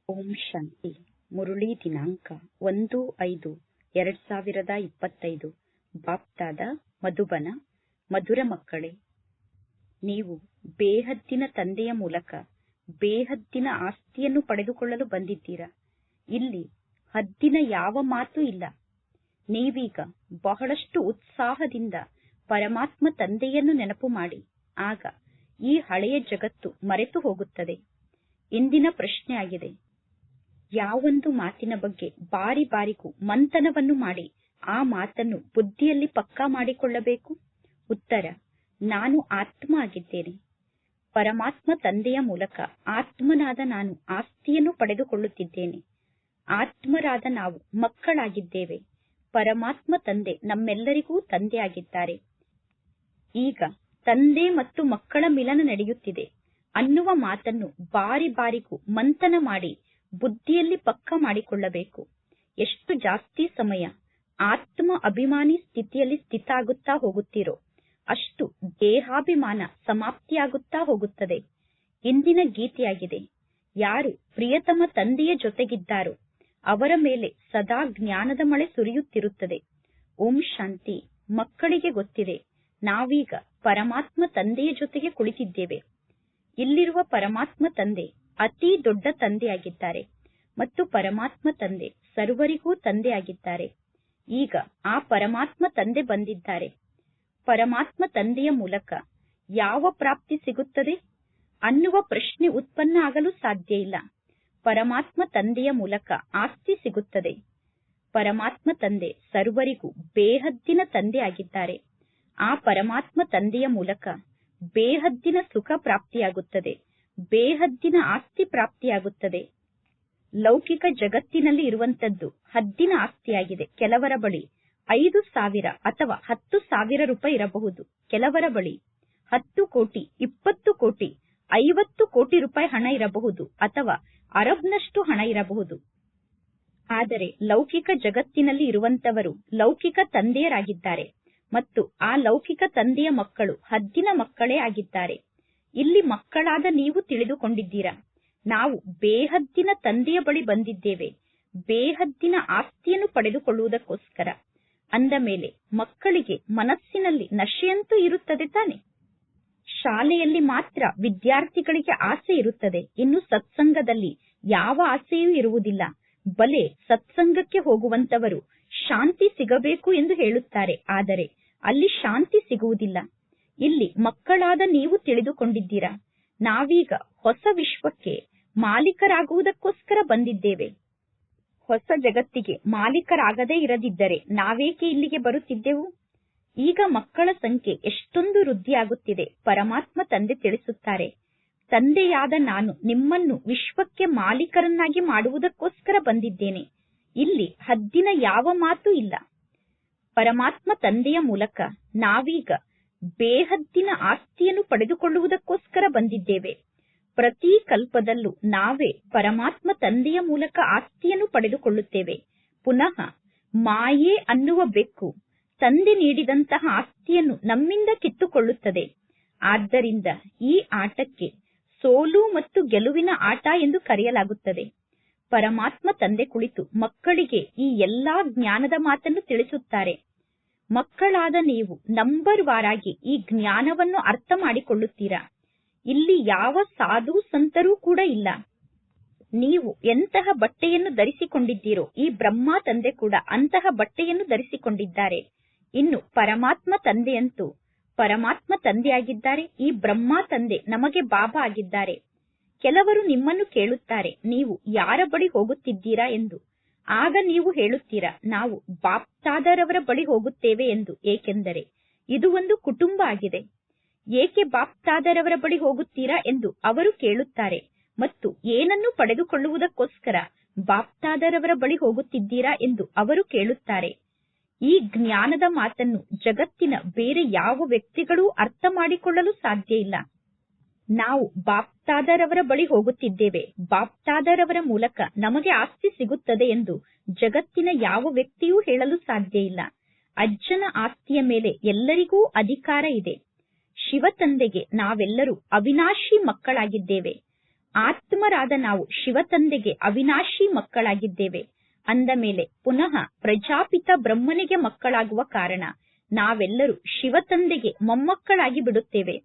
ಓಂ ಶಾಂತಿ. ಮುರುಳಿ ದಿನಾಂಕ 1-5-2025. ಬಾಪ್ತಾದ ಮಧುಬನ. ಮಧುರ ಮಕ್ಕಳೇ, ನೀವು ಬೇಹದ್ದಿನ ತಂದೆಯ ಮೂಲಕ ಬೇಹದ್ದಿನ ಆಸ್ತಿಯನ್ನು ಪಡೆದುಕೊಳ್ಳಲು ಬಂದಿದ್ದೀರಾ. ಇಲ್ಲಿ ಹದ್ದಿನ ಯಾವ ಮಾತು ಇಲ್ಲ. ನೀವೀಗ ಬಹಳಷ್ಟು ಉತ್ಸಾಹದಿಂದ ಪರಮಾತ್ಮ ತಂದೆಯನ್ನು ನೆನಪು ಮಾಡಿ, ಆಗ ಈ ಹಳೆಯ ಜಗತ್ತು ಮರೆತು ಹೋಗುತ್ತದೆ. ಇಂದಿನ ಪ್ರಶ್ನೆ ಆಗಿದೆ, ಯಾವೊಂದು ಮಾತಿನ ಬಗ್ಗೆ ಬಾರಿ ಬಾರಿಗೂ ಮಂಥನವನ್ನು ಮಾಡಿ ಆ ಮಾತನ್ನು ಬುದ್ಧಿಯಲ್ಲಿ ಪಕ್ಕಾ ಮಾಡಿಕೊಳ್ಳಬೇಕು? ಉತ್ತರ: ನಾನು ಆತ್ಮ ಆಗಿದ್ದೇನೆ. ಪರಮಾತ್ಮ ತಂದೆಯ ಮೂಲಕ ಆತ್ಮನಾದ ನಾನು ಆಸ್ತಿಯನ್ನು ಪಡೆದುಕೊಳ್ಳುತ್ತಿದ್ದೇನೆ. ಆತ್ಮರಾದ ನಾವು ಮಕ್ಕಳಾಗಿದ್ದೇವೆ. ಪರಮಾತ್ಮ ತಂದೆ ನಮ್ಮೆಲ್ಲರಿಗೂ ತಂದೆ ಆಗಿದ್ದಾರೆ. ಈಗ ತಂದೆ ಮತ್ತು ಮಕ್ಕಳ ಮಿಲನ ನಡೆಯುತ್ತಿದೆ ಅನ್ನುವ ಮಾತನ್ನು ಬಾರಿ ಬಾರಿಗೂ ಮಂಥನ ಮಾಡಿ ಬುದ್ಧಿಯಲ್ಲಿ ಪಕ್ಕಾ ಮಾಡಿಕೊಳ್ಳಬೇಕು. ಎಷ್ಟು ಜಾಸ್ತಿ ಸಮಯ ಆತ್ಮ ಅಭಿಮಾನಿ ಸ್ಥಿತಿಯಲ್ಲಿ ಸ್ಥಿತ ಆಗುತ್ತಾ ಹೋಗುತ್ತೀರೋ ಅಷ್ಟು ದೇಹಾಭಿಮಾನ ಸಮಾಪ್ತಿಯಾಗುತ್ತಾ ಹೋಗುತ್ತದೆ. ಇಂದಿನ ಗೀತೆಯಾಗಿದೆ, ಯಾರು ಪ್ರಿಯತಮ ತಂದೆಯ ಜೊತೆಗಿದ್ದಾರೋ ಅವರ ಮೇಲೆ ಸದಾ ಜ್ಞಾನದ ಮಳೆ ಸುರಿಯುತ್ತಿರುತ್ತದೆ. ಓಂ ಶಾಂತಿ. ಮಕ್ಕಳಿಗೆ ಗೊತ್ತಿದೆ, ನಾವೀಗ ಪರಮಾತ್ಮ ತಂದೆಯ ಜೊತೆಗೆ ಕುಳಿತಿದ್ದೇವೆ. ಇಲ್ಲಿರುವ ಪರಮಾತ್ಮ ತಂದೆ ಅತಿ ದೊಡ್ಡ ತಂದೆಯಾಗಿದ್ದಾರೆ ಮತ್ತು ಪರಮಾತ್ಮ ತಂದೆ ಸರ್ವರಿಗೂ ತಂದೆಯಾಗಿದ್ದಾರೆ. ಈಗ ಆ ಪರಮಾತ್ಮ ತಂದೆ ಬಂದಿದ್ದಾರೆ. ಪರಮಾತ್ಮ ತಂದೆಯ ಮೂಲಕ ಯಾವ ಪ್ರಾಪ್ತಿ ಸಿಗುತ್ತದೆ ಅನ್ನುವ ಪ್ರಶ್ನೆ ಉತ್ಪನ್ನ ಆಗಲು ಸಾಧ್ಯ ಇಲ್ಲ. ಪರಮಾತ್ಮ ತಂದೆಯ ಮೂಲಕ ಆಸ್ತಿ ಸಿಗುತ್ತದೆ. ಪರಮಾತ್ಮ ತಂದೆ ಸರ್ವರಿಗೂ ಬೇಹದ್ದಿನ ತಂದೆ ಆಗಿದ್ದಾರೆ. ಆ ಪರಮಾತ್ಮ ತಂದೆಯ ಮೂಲಕ ಬೇಹದ್ದಿನ ಸುಖ ಪ್ರಾಪ್ತಿಯಾಗುತ್ತದೆ, ಬೇಹದ್ದಿನ ಆಸ್ತಿ ಪ್ರಾಪ್ತಿಯಾಗುತ್ತದೆ. ಲೌಕಿಕ ಜಗತ್ತಿನಲ್ಲಿ ಇರುವಂತದ್ದು ಹದ್ದಿನ ಆಸ್ತಿಯಾಗಿದೆ. ಕೆಲವರ ಬಳಿ 5,000 ಅಥವಾ 10,000 ರೂಪಾಯಿ ಇರಬಹುದು. ಕೆಲವರ ಬಳಿ 10 ಕೋಟಿ, 20 ಕೋಟಿ, 50 ಕೋಟಿ ರೂಪಾಯಿ ಹಣ ಇರಬಹುದು ಅಥವಾ ಅರಬ್ನಷ್ಟು ಹಣ ಇರಬಹುದು. ಆದರೆ ಲೌಕಿಕ ಜಗತ್ತಿನಲ್ಲಿ ಇರುವಂತವರು ಲೌಕಿಕ ತಂದೆಯರಾಗಿದ್ದಾರೆ ಮತ್ತು ಆ ಲೌಕಿಕ ತಂದೆಯ ಮಕ್ಕಳು ಹದ್ದಿನ ಮಕ್ಕಳೇ ಆಗಿದ್ದಾರೆ. ಇಲ್ಲಿ ಮಕ್ಕಳಾದ ನೀವು ತಿಳಿದುಕೊಂಡಿದ್ದೀರಾ, ನಾವು ಬೇಹದ್ದಿನ ತಂದೆಯ ಬಳಿ ಬಂದಿದ್ದೇವೆ ಬೇಹದ್ದಿನ ಆಸ್ತಿಯನ್ನು ಪಡೆದುಕೊಳ್ಳುವುದಕ್ಕೋಸ್ಕರ. ಅಂದ ಮೇಲೆ ಮಕ್ಕಳಿಗೆ ಮನಸ್ಸಿನಲ್ಲಿ ನಶೆಯಂತೂ ಇರುತ್ತದೆ ತಾನೆ. ಶಾಲೆಯಲ್ಲಿ ಮಾತ್ರ ವಿದ್ಯಾರ್ಥಿಗಳಿಗೆ ಆಸೆ ಇರುತ್ತದೆ, ಇನ್ನು ಸತ್ಸಂಗದಲ್ಲಿ ಯಾವ ಆಸೆಯೂ ಇರುವುದಿಲ್ಲ. ಬಲೆ ಸತ್ಸಂಗಕ್ಕೆ ಹೋಗುವಂತವರು ಶಾಂತಿ ಸಿಗಬೇಕು ಎಂದು ಹೇಳುತ್ತಾರೆ, ಆದರೆ ಅಲ್ಲಿ ಶಾಂತಿ ಸಿಗುವುದಿಲ್ಲ. ಇಲ್ಲಿ ಮಕ್ಕಳಾದ ನೀವು ತಿಳಿದುಕೊಂಡಿದ್ದೀರಾ, ನಾವೀಗ ಹೊಸ ವಿಶ್ವಕ್ಕೆ ಮಾಲೀಕರಾಗುವುದಕ್ಕೋಸ್ಕರ ಬಂದಿದ್ದೇವೆ. ಹೊಸ ಜಗತ್ತಿಗೆ ಮಾಲೀಕರಾಗದೇ ಇರದಿದ್ದರೆ ನಾವೇಕೆ ಇಲ್ಲಿಗೆ ಬರುತ್ತಿದ್ದೆವು? ಈಗ ಮಕ್ಕಳ ಸಂಖ್ಯೆ ಎಷ್ಟೊಂದು ವೃದ್ಧಿಯಾಗುತ್ತಿದೆ. ಪರಮಾತ್ಮ ತಂದೆ ತಿಳಿಸುತ್ತಾರೆ, ತಂದೆಯಾದ ನಾನು ನಿಮ್ಮನ್ನು ವಿಶ್ವಕ್ಕೆ ಮಾಲೀಕರನ್ನಾಗಿ ಮಾಡುವುದಕ್ಕೋಸ್ಕರ ಬಂದಿದ್ದೇನೆ. ಇಲ್ಲಿ ಹದ್ದಿನ ಯಾವ ಮಾತು ಇಲ್ಲ. ಪರಮಾತ್ಮ ತಂದೆಯ ಮೂಲಕ ನಾವೀಗ ಬೇಹದ್ದಿನ ಆಸ್ತಿಯನ್ನು ಪಡೆದುಕೊಳ್ಳುವುದಕ್ಕೋಸ್ಕರ ಬಂದಿದ್ದೇವೆ. ಪ್ರತಿ ಕಲ್ಪದಲ್ಲೂ ನಾವೇ ಪರಮಾತ್ಮ ತಂದೆಯ ಮೂಲಕ ಆಸ್ತಿಯನ್ನು ಪಡೆದುಕೊಳ್ಳುತ್ತೇವೆ. ಪುನಃ ಮಾಯೆ ಅನ್ನುವ ಬೆಕ್ಕು ತಂದೆ ನೀಡಿದಂತಹ ಆಸ್ತಿಯನ್ನು ನಮ್ಮಿಂದ ಕಿತ್ತುಕೊಳ್ಳುತ್ತದೆ. ಆದ್ದರಿಂದ ಈ ಆಟಕ್ಕೆ ಸೋಲು ಮತ್ತು ಗೆಲುವಿನ ಆಟ ಎಂದು ಕರೆಯಲಾಗುತ್ತದೆ. ಪರಮಾತ್ಮ ತಂದೆ ಕುಳಿತು ಮಕ್ಕಳಿಗೆ ಈ ಎಲ್ಲಾ ಜ್ಞಾನದ ಮಾತನ್ನು ತಿಳಿಸುತ್ತಾರೆ. ಮಕ್ಕಳಾದ ನೀವು ನಂಬರ್ ವಾರಾಗಿ ಈ ಜ್ಞಾನವನ್ನು ಅರ್ಥ ಮಾಡಿಕೊಳ್ಳುತ್ತೀರಾ. ಇಲ್ಲಿ ಯಾವ ಸಾಧು ಸಂತರೂ ಕೂಡ ಇಲ್ಲ. ನೀವು ಎಂತಹ ಬಟ್ಟೆಯನ್ನು ಧರಿಸಿಕೊಂಡಿದ್ದೀರೋ ಈ ಬ್ರಹ್ಮ ತಂದೆ ಕೂಡ ಅಂತಹ ಬಟ್ಟೆಯನ್ನು ಧರಿಸಿಕೊಂಡಿದ್ದಾರೆ. ಇನ್ನು ಪರಮಾತ್ಮ ತಂದೆಯಂತೂ ಪರಮಾತ್ಮ ತಂದೆಯಾಗಿದ್ದಾರೆ. ಈ ಬ್ರಹ್ಮ ತಂದೆ ನಮಗೆ ಬಾಬಾ ಆಗಿದ್ದಾರೆ. ಕೆಲವರು ನಿಮ್ಮನ್ನು ಕೇಳುತ್ತಾರೆ, ನೀವು ಯಾರ ಬಳಿ ಹೋಗುತ್ತಿದ್ದೀರಾ ಎಂದು. ಆಗ ನೀವು ಹೇಳುತ್ತೀರಾ, ನಾವು ಬಾಪ್ತಾದರವರ ಬಳಿ ಹೋಗುತ್ತೇವೆ ಎಂದು. ಏಕೆಂದರೆ ಇದು ಒಂದು ಕುಟುಂಬ ಆಗಿದೆ. ಏಕೆ ಬಾಪ್ತಾದರವರ ಬಳಿ ಹೋಗುತ್ತೀರಾ ಎಂದು ಅವರು ಕೇಳುತ್ತಾರೆ. ಮತ್ತು ಏನನ್ನು ಪಡೆದುಕೊಳ್ಳುವುದಕ್ಕೋಸ್ಕರ ಬಾಪ್ತಾದರವರ ಬಳಿ ಹೋಗುತ್ತಿದ್ದೀರಾ ಎಂದು ಅವರು ಕೇಳುತ್ತಾರೆ. ಈ ಜ್ಞಾನದ ಮಾತನ್ನು ಜಗತ್ತಿನ ಬೇರೆ ಯಾವ ವ್ಯಕ್ತಿಗಳೂ ಅರ್ಥ ಮಾಡಿಕೊಳ್ಳಲು ಸಾಧ್ಯ ಇಲ್ಲ. ನಾವು ಬಾಪ್ತಾದರವರ ಬಳಿ ಹೋಗುತ್ತಿದ್ದೇವೆ, ಬಾಪ್ತಾದರವರ ಮೂಲಕ ನಮಗೆ ಆಸ್ತಿ ಸಿಗುತ್ತದೆ ಎಂದು ಜಗತ್ತಿನ ಯಾವ ವ್ಯಕ್ತಿಯೂ ಹೇಳಲು ಸಾಧ್ಯ ಇಲ್ಲ. ಅಜ್ಜನ ಆಸ್ತಿಯ ಮೇಲೆ ಎಲ್ಲರಿಗೂ ಅಧಿಕಾರ ಇದೆ. ಶಿವ ತಂದೆಗೆ ನಾವೆಲ್ಲರೂ ಅವಿನಾಶಿ ಮಕ್ಕಳಾಗಿದ್ದೇವೆ. ಆತ್ಮರಾದ ನಾವು ಶಿವತಂದೆಗೆ ಅವಿನಾಶಿ ಮಕ್ಕಳಾಗಿದ್ದೇವೆ ಅಂದ ಮೇಲೆ ಪುನಃ ಪ್ರಜಾಪಿತ ಬ್ರಹ್ಮನಿಗೆ ಮಕ್ಕಳಾಗುವ ಕಾರಣ ನಾವೆಲ್ಲರೂ ಶಿವತಂದೆಗೆ ಮೊಮ್ಮಕ್ಕಳಾಗಿ ಬಿಡುತ್ತೇವೆ.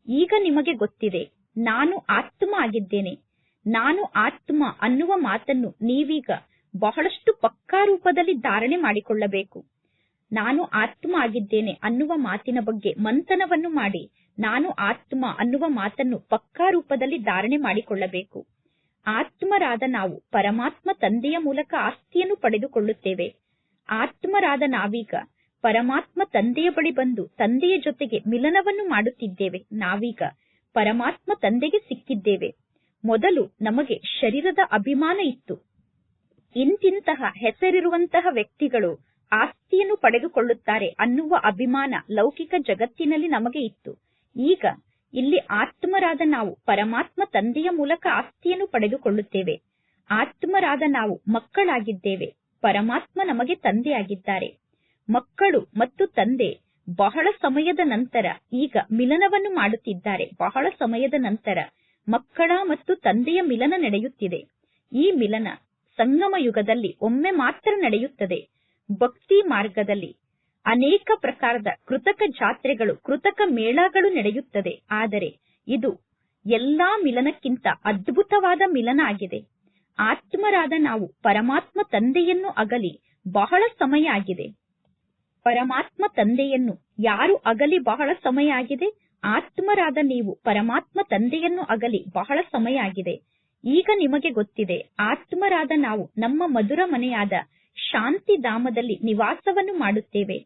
ಈಗ ನಿಮಗೆ ಗೊತ್ತಿದೆ, ನಾನು ಆತ್ಮ ಆಗಿದ್ದೇನೆ. ನಾನು ಆತ್ಮ ಅನ್ನುವ ಮಾತನ್ನು ನೀವೀಗ ಬಹಳಷ್ಟು ಪಕ್ಕಾ ರೂಪದಲ್ಲಿ ಧಾರಣೆ ಮಾಡಿಕೊಳ್ಳಬೇಕು. ನಾನು ಆತ್ಮ ಆಗಿದ್ದೇನೆ ಅನ್ನುವ ಮಾತಿನ ಬಗ್ಗೆ ಮಂಥನವನ್ನು ಮಾಡಿ ನಾನು ಆತ್ಮ ಅನ್ನುವ ಮಾತನ್ನು ಪಕ್ಕಾ ರೂಪದಲ್ಲಿ ಧಾರಣೆ ಮಾಡಿಕೊಳ್ಳಬೇಕು. ಆತ್ಮರಾದ ನಾವು ಪರಮಾತ್ಮ ತಂದೆಯ ಮೂಲಕ ಆಸ್ತಿಯನ್ನು ಪಡೆದುಕೊಳ್ಳುತ್ತೇವೆ. ಆತ್ಮರಾದ ನಾವೀಗ ಪರಮಾತ್ಮ ತಂದೆಯ ಬಳಿ ಬಂದು ತಂದೆಯ ಜೊತೆಗೆ ಮಿಲನವನ್ನು ಮಾಡುತ್ತಿದ್ದೇವೆ. ನಾವೀಗ ಪರಮಾತ್ಮ ತಂದೆಗೆ ಸಿಕ್ಕಿದ್ದೇವೆ. ಮೊದಲು ನಮಗೆ ಶರೀರದ ಅಭಿಮಾನ ಇತ್ತು. ಇಂತಿಂತಹ ಹೆಸರಿರುವಂತಹ ವ್ಯಕ್ತಿಗಳು ಆಸ್ತಿಯನ್ನು ಪಡೆದುಕೊಳ್ಳುತ್ತಾರೆ ಅನ್ನುವ ಅಭಿಮಾನ ಲೌಕಿಕ ಜಗತ್ತಿನಲ್ಲಿ ನಮಗೆ ಇತ್ತು. ಈಗ ಇಲ್ಲಿ ಆತ್ಮರಾದ ನಾವು ಪರಮಾತ್ಮ ತಂದೆಯ ಮೂಲಕ ಆಸ್ತಿಯನ್ನು ಪಡೆದುಕೊಳ್ಳುತ್ತೇವೆ. ಆತ್ಮರಾದ ನಾವು ಮಕ್ಕಳಾಗಿದ್ದೇವೆ. ಪರಮಾತ್ಮ ನಮಗೆ ತಂದೆಯಾಗಿದ್ದಾರೆ. ಮಕ್ಕಳು ಮತ್ತು ತಂದೆ ಬಹಳ ಸಮಯದ ನಂತರ ಈಗ ಮಿಲನವನ್ನು ಮಾಡುತ್ತಿದ್ದಾರೆ. ಬಹಳ ಸಮಯದ ನಂತರ ಮಕ್ಕಳ ಮತ್ತು ತಂದೆಯ ಮಿಲನ ನಡೆಯುತ್ತಿದೆ. ಈ ಮಿಲನ ಸಂಗಮ ಯುಗದಲ್ಲಿ ಒಮ್ಮೆ ಮಾತ್ರ ನಡೆಯುತ್ತದೆ. ಭಕ್ತಿ ಮಾರ್ಗದಲ್ಲಿ ಅನೇಕ ಪ್ರಕಾರದ ಕೃತಕ ಜಾತ್ರೆಗಳು, ಕೃತಕ ಮೇಳಗಳು ನಡೆಯುತ್ತದೆ. ಆದರೆ ಇದು ಎಲ್ಲಾ ಮಿಲನಕ್ಕಿಂತ ಅದ್ಭುತವಾದ ಮಿಲನ ಆಗಿದೆ. ಆತ್ಮರಾದ ನಾವು ಪರಮಾತ್ಮ ತಂದೆಯನ್ನು ಅಗಲಿ ಬಹಳ ಸಮಯ ಆಗಿದೆ. ಪರಮಾತ್ಮ ತಂದೆಯನ್ನು ಯಾರು ಅಗಲಿ ಬಹಳ ಸಮಯ ಆಗಿದೆ? ಆತ್ಮರಾದ ನೀವು ಪರಮಾತ್ಮ ತಂದೆಯನ್ನು ಅಗಲಿ ಬಹಳ ಸಮಯ ಆಗಿದೆ. ಈಗ ನಿಮಗೆ ಗೊತ್ತಿದೆ, ಆತ್ಮರಾದ ನಾವು ನಮ್ಮ ಮಧುರ ಮನೆಯಾದ ಶಾಂತಿಧಾಮದಲ್ಲಿ ನಿವಾಸವನ್ನು ಮಾಡುತ್ತೇವೆ.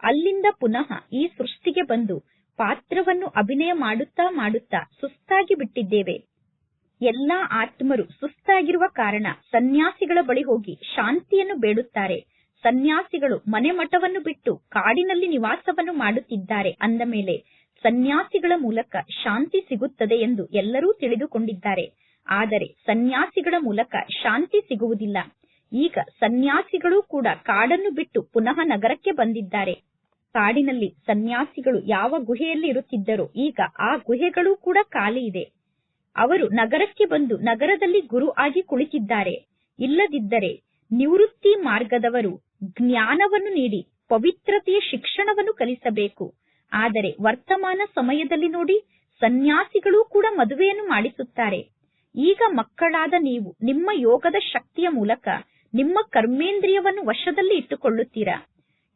ಅಲ್ಲಿಂದ ಪುನಃ ಈ ಸೃಷ್ಟಿಗೆ ಬಂದು ಪಾತ್ರವನ್ನು ಅಭಿನಯ ಮಾಡುತ್ತಾ ಮಾಡುತ್ತಾ ಸುಸ್ತಾಗಿ ಬಿಟ್ಟಿದ್ದೇವೆ. ಎಲ್ಲಾ ಆತ್ಮರು ಸುಸ್ತಾಗಿರುವ ಕಾರಣ ಸನ್ಯಾಸಿಗಳ ಬಳಿ ಹೋಗಿ ಶಾಂತಿಯನ್ನು ಬೇಡುತ್ತಾರೆ. ಸನ್ಯಾಸಿಗಳು ಮನೆ ಮಠವನ್ನು ಬಿಟ್ಟು ಕಾಡಿನಲ್ಲಿ ನಿವಾಸವನ್ನು ಮಾಡುತ್ತಿದ್ದಾರೆ. ಅಂದ ಮೇಲೆ ಸನ್ಯಾಸಿಗಳ ಮೂಲಕ ಶಾಂತಿ ಸಿಗುತ್ತದೆ ಎಂದು ಎಲ್ಲರೂ ತಿಳಿದುಕೊಂಡಿದ್ದಾರೆ. ಆದರೆ ಸನ್ಯಾಸಿಗಳ ಮೂಲಕ ಶಾಂತಿ ಸಿಗುವುದಿಲ್ಲ. ಈಗ ಸನ್ಯಾಸಿಗಳು ಕೂಡ ಕಾಡನ್ನು ಬಿಟ್ಟು ಪುನಃ ನಗರಕ್ಕೆ ಬಂದಿದ್ದಾರೆ. ಕಾಡಿನಲ್ಲಿ ಸನ್ಯಾಸಿಗಳು ಯಾವ ಗುಹೆಯಲ್ಲಿ ಇರುತ್ತಿದ್ದರೋ ಈಗ ಆ ಗುಹೆಗಳು ಕೂಡ ಖಾಲಿ ಇದೆ. ಅವರು ನಗರಕ್ಕೆ ಬಂದು ನಗರದಲ್ಲಿ ಗುರು ಆಗಿ ಕುಳಿತಿದ್ದಾರೆ. ಇಲ್ಲದಿದ್ದರೆ ನಿವೃತ್ತಿ ಮಾರ್ಗದವರು ಜ್ಞಾನವನ್ನು ನೀಡಿ ಪವಿತ್ರತೆಯ ಶಿಕ್ಷಣವನ್ನು ಕಲಿಸಬೇಕು. ಆದರೆ ವರ್ತಮಾನ ಸಮಯದಲ್ಲಿ ನೋಡಿ, ಸನ್ಯಾಸಿಗಳು ಕೂಡ ಮದುವೆಯನ್ನು ಮಾಡಿಸುತ್ತಾರೆ. ಈಗ ಮಕ್ಕಳಾದ ನೀವು ನಿಮ್ಮ ಯೋಗದ ಶಕ್ತಿಯ ಮೂಲಕ ನಿಮ್ಮ ಕರ್ಮೇಂದ್ರಿಯವನ್ನು ವಶದಲ್ಲಿ ಇಟ್ಟುಕೊಳ್ಳುತ್ತೀರಾ.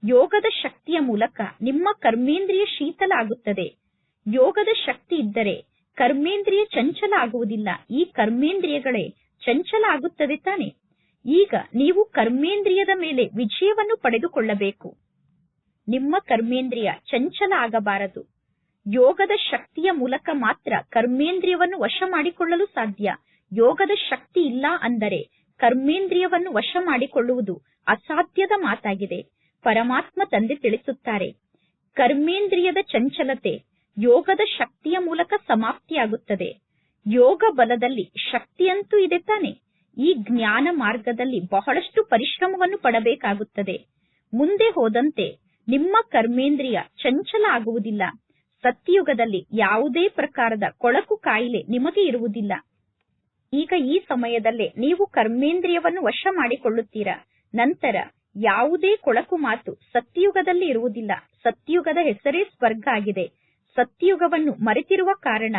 ಯೋಗದ ಶಕ್ತಿಯ ಮೂಲಕ ನಿಮ್ಮ ಕರ್ಮೇಂದ್ರಿಯ ಶೀತಲ ಆಗುತ್ತದೆ. ಯೋಗದ ಶಕ್ತಿ ಇದ್ದರೆ ಕರ್ಮೇಂದ್ರಿಯ ಚಂಚಲ ಆಗುವುದಿಲ್ಲ. ಈ ಕರ್ಮೇಂದ್ರಿಯಗಳೇ ಚಂಚಲ ಆಗುತ್ತದೆ ತಾನೆ. ಈಗ ನೀವು ಕರ್ಮೇಂದ್ರಿಯದ ಮೇಲೆ ವಿಜಯವನ್ನು ಪಡೆದುಕೊಳ್ಳಬೇಕು. ನಿಮ್ಮ ಕರ್ಮೇಂದ್ರಿಯ ಚಂಚಲ ಆಗಬಾರದು. ಯೋಗದ ಶಕ್ತಿಯ ಮೂಲಕ ಮಾತ್ರ ಕರ್ಮೇಂದ್ರಿಯವನ್ನು ವಶ ಮಾಡಿಕೊಳ್ಳಲು ಸಾಧ್ಯ. ಯೋಗದ ಶಕ್ತಿ ಇಲ್ಲ ಅಂದರೆ ಕರ್ಮೇಂದ್ರಿಯವನ್ನು ವಶ ಮಾಡಿಕೊಳ್ಳುವುದು ಅಸಾಧ್ಯದ ಮಾತಾಗಿದೆ. ಪರಮಾತ್ಮ ತಂದೆ ತಿಳಿಸುತ್ತಾರೆ, ಕರ್ಮೇಂದ್ರಿಯದ ಚಂಚಲತೆ ಯೋಗದ ಶಕ್ತಿಯ ಮೂಲಕ ಸಮಾಪ್ತಿಯಾಗುತ್ತದೆ. ಯೋಗ ಬಲದಲ್ಲಿ ಶಕ್ತಿಯಂತೂ ಇದೆ ತಾನೆ. ಈ ಜ್ಞಾನ ಮಾರ್ಗದಲ್ಲಿ ಬಹಳಷ್ಟು ಪರಿಶ್ರಮವನ್ನು ಪಡಬೇಕಾಗುತ್ತದೆ. ಮುಂದೆ ಹೋದಂತೆ ನಿಮ್ಮ ಕರ್ಮೇಂದ್ರಿಯ ಚಂಚಲ ಆಗುವುದಿಲ್ಲ. ಸತ್ಯಯುಗದಲ್ಲಿ ಯಾವುದೇ ಪ್ರಕಾರದ ಕೊಳಕು ಕಾಯಿಲೆ ನಿಮಗೆ ಇರುವುದಿಲ್ಲ. ಈಗ ಈ ಸಮಯದಲ್ಲೇ ನೀವು ಕರ್ಮೇಂದ್ರಿಯವನ್ನು ವಶ ಮಾಡಿಕೊಳ್ಳುತ್ತೀರಾ. ನಂತರ ಯಾವುದೇ ಕೊಳಕು ಮಾತು ಸತ್ಯಯುಗದಲ್ಲಿ ಇರುವುದಿಲ್ಲ. ಸತ್ಯಯುಗದ ಹೆಸರೇ ಸ್ವರ್ಗ ಆಗಿದೆ. ಸತ್ಯಯುಗವನ್ನು ಮರೆತಿರುವ ಕಾರಣ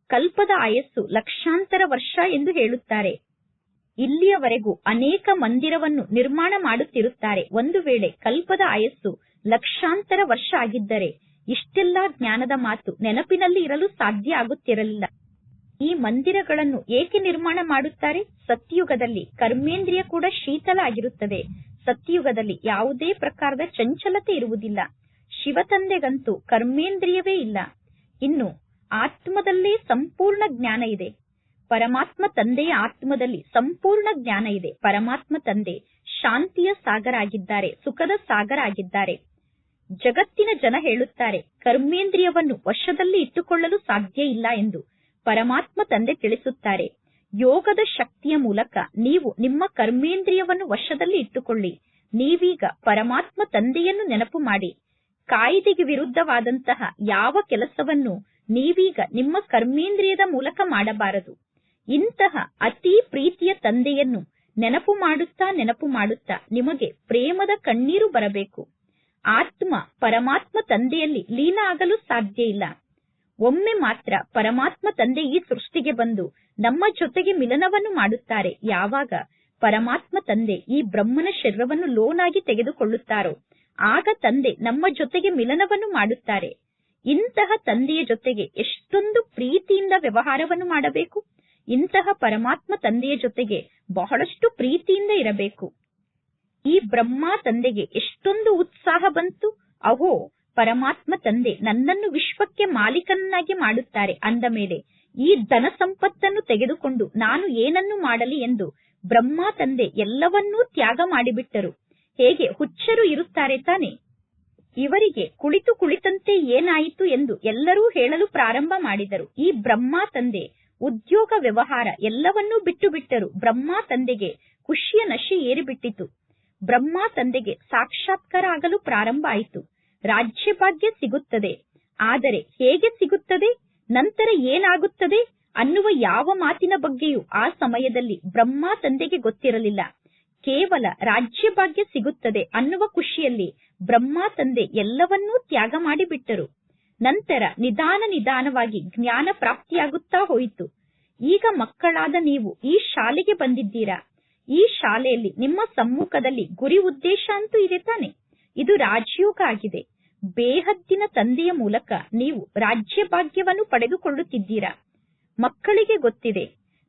ಕಲ್ಪದ ಆಯಸ್ಸು ಲಕ್ಷಾಂತರ ವರ್ಷ ಎಂದು ಹೇಳುತ್ತಾರೆ. ಇಲ್ಲಿಯವರೆಗೂ ಅನೇಕ ಮಂದಿರವನ್ನು ನಿರ್ಮಾಣ ಮಾಡುತ್ತಿರುತ್ತಾರೆ. ಒಂದು ವೇಳೆ ಕಲ್ಪದ ಆಯಸ್ಸು ಲಕ್ಷಾಂತರ ವರ್ಷ ಆಗಿದ್ದರೆ ಇಷ್ಟೆಲ್ಲಾ ಜ್ಞಾನದ ಮಾತು ನೆನಪಿನಲ್ಲಿ ಇರಲು ಸಾಧ್ಯ ಆಗುತ್ತಿರಲಿಲ್ಲ. ಈ ಮಂದಿರಗಳನ್ನು ಏಕೆ ನಿರ್ಮಾಣ ಮಾಡುತ್ತಾರೆ? ಸತ್ಯಯುಗದಲ್ಲಿ ಕರ್ಮೇಂದ್ರಿಯ ಕೂಡ ಶೀತಲ ಆಗಿರುತ್ತದೆ. ಸತ್ಯಯುಗದಲ್ಲಿ ಯಾವುದೇ ಪ್ರಕಾರದ ಚಂಚಲತೆ ಇರುವುದಿಲ್ಲ. ಶಿವತಂದೆಗಂತೂ ಕರ್ಮೇಂದ್ರಿಯವೇ ಇಲ್ಲ. ಇನ್ನು ಆತ್ಮದಲ್ಲೇ ಸಂಪೂರ್ಣ ಜ್ಞಾನ ಇದೆ. ಪರಮಾತ್ಮ ತಂದೆಯ ಆತ್ಮದಲ್ಲಿ ಸಂಪೂರ್ಣ ಜ್ಞಾನ ಇದೆ. ಪರಮಾತ್ಮ ತಂದೆ ಶಾಂತಿಯ ಸಾಗರ ಆಗಿದ್ದಾರೆ, ಸುಖದ ಸಾಗರ ಆಗಿದ್ದಾರೆ. ಜಗತ್ತಿನ ಜನ ಹೇಳುತ್ತಾರೆ, ಕರ್ಮೇಂದ್ರಿಯವನ್ನು ವಶದಲ್ಲಿ ಇಟ್ಟುಕೊಳ್ಳಲು ಸಾಧ್ಯ ಇಲ್ಲ ಎಂದು. ಪರಮಾತ್ಮ ತಂದೆ ತಿಳಿಸುತ್ತಾರೆ, ಯೋಗದ ಶಕ್ತಿಯ ಮೂಲಕ ನೀವು ನಿಮ್ಮ ಕರ್ಮೇಂದ್ರಿಯವನ್ನು ವಶದಲ್ಲಿ ಇಟ್ಟುಕೊಳ್ಳಿ. ನೀವೀಗ ಪರಮಾತ್ಮ ತಂದೆಯನ್ನು ನೆನಪು ಮಾಡಿ. ಕಾಯಿದೆಗೆ ವಿರುದ್ಧವಾದಂತಹ ಯಾವ ಕೆಲಸವನ್ನು ನೀವೀಗ ನಿಮ್ಮ ಕರ್ಮೇಂದ್ರಿಯದ ಮೂಲಕ ಮಾಡಬಾರದು. ಇಂತಹ ಅತಿ ಪ್ರೀತಿಯ ತಂದೆಯನ್ನು ನೆನಪು ಮಾಡುತ್ತಾ ನಿಮಗೆ ಪ್ರೇಮದ ಕಣ್ಣೀರು ಬರಬೇಕು. ಆತ್ಮ ಪರಮಾತ್ಮ ತಂದೆಯಲ್ಲಿ ಲೀನ ಆಗಲು ಸಾಧ್ಯ ಇಲ್ಲ. ಒಮ್ಮೆ ಮಾತ್ರ ಪರಮಾತ್ಮ ತಂದೆ ಈ ಸೃಷ್ಟಿಗೆ ಬಂದು ನಮ್ಮ ಜೊತೆಗೆ ಮಿಲನವನ್ನು ಮಾಡುತ್ತಾರೆ. ಯಾವಾಗ ಪರಮಾತ್ಮ ತಂದೆ ಈ ಬ್ರಹ್ಮನ ಶರೀರವನ್ನು ಲೋನಾಗಿ ತೆಗೆದುಕೊಳ್ಳುತ್ತಾರೋ ಆಗ ತಂದೆ ನಮ್ಮ ಜೊತೆಗೆ ಮಿಲನವನ್ನು ಮಾಡುತ್ತಾರೆ. ಇಂತಹ ತಂದೆಯ ಜೊತೆಗೆ ಎಷ್ಟೊಂದು ಪ್ರೀತಿಯಿಂದ ವ್ಯವಹಾರವನ್ನು ಮಾಡಬೇಕು. ಇಂತಹ ಪರಮಾತ್ಮ ತಂದೆಯ ಜೊತೆಗೆ ಬಹಳಷ್ಟು ಪ್ರೀತಿಯಿಂದ ಇರಬೇಕು. ಈ ಬ್ರಹ್ಮ ತಂದೆಗೆ ಎಷ್ಟೊಂದು ಉತ್ಸಾಹ ಬಂತು. ಅಹೋ, ಪರಮಾತ್ಮ ತಂದೆ ನನ್ನನ್ನು ವಿಶ್ವಕ್ಕೆ ಮಾಲೀಕನನ್ನಾಗಿ ಮಾಡುತ್ತಾರೆ ಅಂದ ಮೇಲೆ ಈ ಧನ ಸಂಪತ್ತನ್ನು ತೆಗೆದುಕೊಂಡು ನಾನು ಏನನ್ನು ಮಾಡಲಿ ಎಂದು ಬ್ರಹ್ಮ ತಂದೆ ಎಲ್ಲವನ್ನೂ ತ್ಯಾಗ ಮಾಡಿಬಿಟ್ಟರು. ಹೇಗೆ ಹುಚ್ಚರು ಇರುತ್ತಾರೆ ತಾನೆ. ಇವರಿಗೆ ಕುಳಿತಂತೆ ಏನಾಯಿತು ಎಂದು ಎಲ್ಲರೂ ಹೇಳಲು ಪ್ರಾರಂಭ ಮಾಡಿದರು. ಈ ಬ್ರಹ್ಮ ತಂದೆ ಉದ್ಯೋಗ ವ್ಯವಹಾರ ಎಲ್ಲವನ್ನೂ ಬಿಟ್ಟು ಬಿಟ್ಟರು. ಬ್ರಹ್ಮ ತಂದೆಗೆ ಖುಷಿಯ ನಶೆ ಏರಿಬಿಟ್ಟಿತು. ಬ್ರಹ್ಮ ತಂದೆಗೆ ಸಾಕ್ಷಾತ್ಕಾರ ಆಗಲು ಪ್ರಾರಂಭ ಆಯಿತು. ರಾಜ್ಯಭಾಗ್ಯ ಸಿಗುತ್ತದೆ. ಆದರೆ ಹೇಗೆ ಸಿಗುತ್ತದೆ, ನಂತರ ಏನಾಗುತ್ತದೆ ಅನ್ನುವ ಯಾವ ಮಾತಿನ ಬಗ್ಗೆಯೂ ಆ ಸಮಯದಲ್ಲಿ ಬ್ರಹ್ಮ ತಂದೆಗೆ ಗೊತ್ತಿರಲಿಲ್ಲ. ಕೇವಲ ರಾಜ್ಯಭಾಗ್ಯ ಸಿಗುತ್ತದೆ ಅನ್ನುವ ಖುಷಿಯಲ್ಲಿ ಬ್ರಹ್ಮ ತಂದೆ ಎಲ್ಲವನ್ನೂ ತ್ಯಾಗ ಮಾಡಿಬಿಟ್ಟರು. ನಂತರ ನಿಧಾನವಾಗಿ ಜ್ಞಾನ ಪ್ರಾಪ್ತಿಯಾಗುತ್ತಾ ಹೋಯಿತು. ಈಗ ಮಕ್ಕಳಾದ ನೀವು ಈ ಶಾಲೆಗೆ ಬಂದಿದ್ದೀರಾ. ಈ ಶಾಲೆಯಲ್ಲಿ ನಿಮ್ಮ ಸಮ್ಮುಖದಲ್ಲಿ ಗುರಿ ಉದ್ದೇಶ ಅಂತೂ ಇದೆ ತಾನೆ. ಇದು ರಾಜಯೋಗ ಆಗಿದೆ. ಬೇಹದ್ದಿನ ತಂದೆಯ ಮೂಲಕ ನೀವು ರಾಜ್ಯಭಾಗ್ಯವನ್ನು ಪಡೆದುಕೊಳ್ಳುತ್ತಿದ್ದೀರಾ. ಮಕ್ಕಳಿಗೆ ಗೊತ್ತಿದೆ,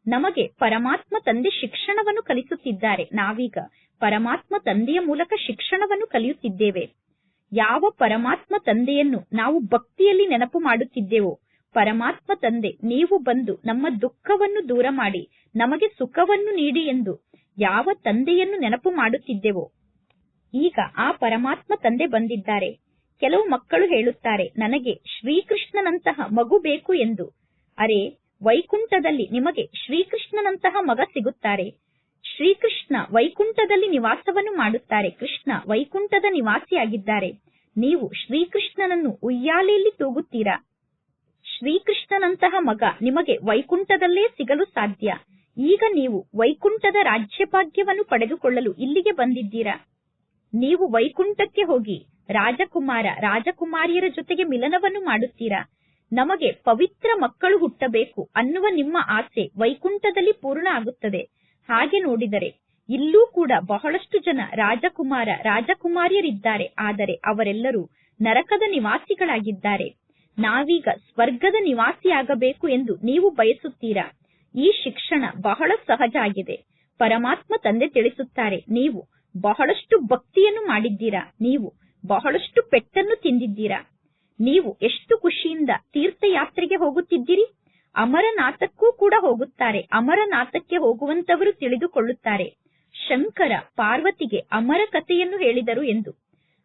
ನಮಗೆ ಪರಮಾತ್ಮ ತಂದೆ ಶಿಕ್ಷಣವನ್ನು ಕಲಿಸುತ್ತಿದ್ದಾರೆ. ನಾವೀಗ ಪರಮಾತ್ಮ ತಂದೆಯ ಮೂಲಕ ಶಿಕ್ಷಣವನ್ನು ಕಲಿಯುತ್ತಿದ್ದೇವೆ. ಯಾವ ಪರಮಾತ್ಮ ತಂದೆಯನ್ನು ನಾವು ಭಕ್ತಿಯಲ್ಲಿ ನೆನಪು ಮಾಡುತ್ತಿದ್ದೇವೋ, ಪರಮಾತ್ಮ ತಂದೆ ನೀವು ಬಂದು ನಮ್ಮ ದುಃಖವನ್ನು ದೂರ ಮಾಡಿ ನಮಗೆ ಸುಖವನ್ನು ನೀಡಿ ಎಂದು ಯಾವ ತಂದೆಯನ್ನು ನೆನಪು ಮಾಡುತ್ತಿದ್ದೆವೋ, ಈಗ ಆ ಪರಮಾತ್ಮ ತಂದೆ ಬಂದಿದ್ದಾರೆ. ಕೆಲವು ಮಕ್ಕಳು ಹೇಳುತ್ತಾರೆ, ನನಗೆ ಶ್ರೀಕೃಷ್ಣನಂತಹ ಮಗು ಬೇಕು ಎಂದು. ಅರೆ, ವೈಕುಂಠದಲ್ಲಿ ನಿಮಗೆ ಶ್ರೀಕೃಷ್ಣನಂತಹ ಮಗ ಸಿಗುತ್ತಾರೆ. ಶ್ರೀಕೃಷ್ಣ ವೈಕುಂಠದಲ್ಲಿ ನಿವಾಸವನ್ನು ಮಾಡುತ್ತಾರೆ. ಕೃಷ್ಣ ವೈಕುಂಠದ ನಿವಾಸಿಯಾಗಿದ್ದಾರೆ. ನೀವು ಶ್ರೀಕೃಷ್ಣನನ್ನು ಉಯ್ಯಾಲೆಯಲ್ಲಿ ತೂಗುತ್ತೀರಾ. ಶ್ರೀಕೃಷ್ಣನಂತಹ ಮಗ ನಿಮಗೆ ವೈಕುಂಠದಲ್ಲೇ ಸಿಗಲು ಸಾಧ್ಯ. ಈಗ ನೀವು ವೈಕುಂಠದ ರಾಜ್ಯಭಾಗ್ಯವನ್ನು ಪಡೆದುಕೊಳ್ಳಲು ಇಲ್ಲಿಗೆ ಬಂದಿದ್ದೀರಾ. ನೀವು ವೈಕುಂಠಕ್ಕೆ ಹೋಗಿ ರಾಜಕುಮಾರ ರಾಜಕುಮಾರಿಯರ ಜೊತೆಗೆ ಮಿಲನವನ್ನು ಮಾಡುತ್ತೀರಾ. ನಮಗೆ ಪವಿತ್ರ ಮಕ್ಕಳು ಹುಟ್ಟಬೇಕು ಅನ್ನುವ ನಿಮ್ಮ ಆಸೆ ವೈಕುಂಠದಲ್ಲಿ ಪೂರ್ಣ ಆಗುತ್ತದೆ. ಹಾಗೆ ನೋಡಿದರೆ ಇಲ್ಲೂ ಕೂಡ ಬಹಳಷ್ಟು ಜನ ರಾಜಕುಮಾರ ರಾಜಕುಮಾರಿಯರಿದ್ದಾರೆ. ಆದರೆ ಅವರೆಲ್ಲರೂ ನರಕದ ನಿವಾಸಿಗಳಾಗಿದ್ದಾರೆ. ನಾವೀಗ ಸ್ವರ್ಗದ ನಿವಾಸಿಯಾಗಬೇಕು ಎಂದು ನೀವು ಬಯಸುತ್ತೀರಾ. ಈ ಶಿಕ್ಷಣ ಬಹಳ ಸಹಜ ಆಗಿದೆ. ಪರಮಾತ್ಮ ತಂದೆ ತಿಳಿಸುತ್ತಾರೆ, ನೀವು ಬಹಳಷ್ಟು ಭಕ್ತಿಯನ್ನು ಮಾಡಿದ್ದೀರಾ. ನೀವು ಬಹಳಷ್ಟು ಪೆಟ್ಟನ್ನು ತಿಂದಿದ್ದೀರಾ. ನೀವು ಎಷ್ಟು ಖುಷಿಯಿಂದ ತೀರ್ಥಯಾತ್ರೆಗೆ ಹೋಗುತ್ತಿದ್ದೀರಿ. ಅಮರನಾಥಕ್ಕೂ ಕೂಡ ಹೋಗುತ್ತಾರೆ. ಅಮರನಾಥಕ್ಕೆ ಹೋಗುವಂತವರು ತಿಳಿದುಕೊಳ್ಳುತ್ತಾರೆ, ಶಂಕರ ಪಾರ್ವತಿಗೆ ಅಮರ ಕಥೆಯನ್ನು ಹೇಳಿದರು ಎಂದು.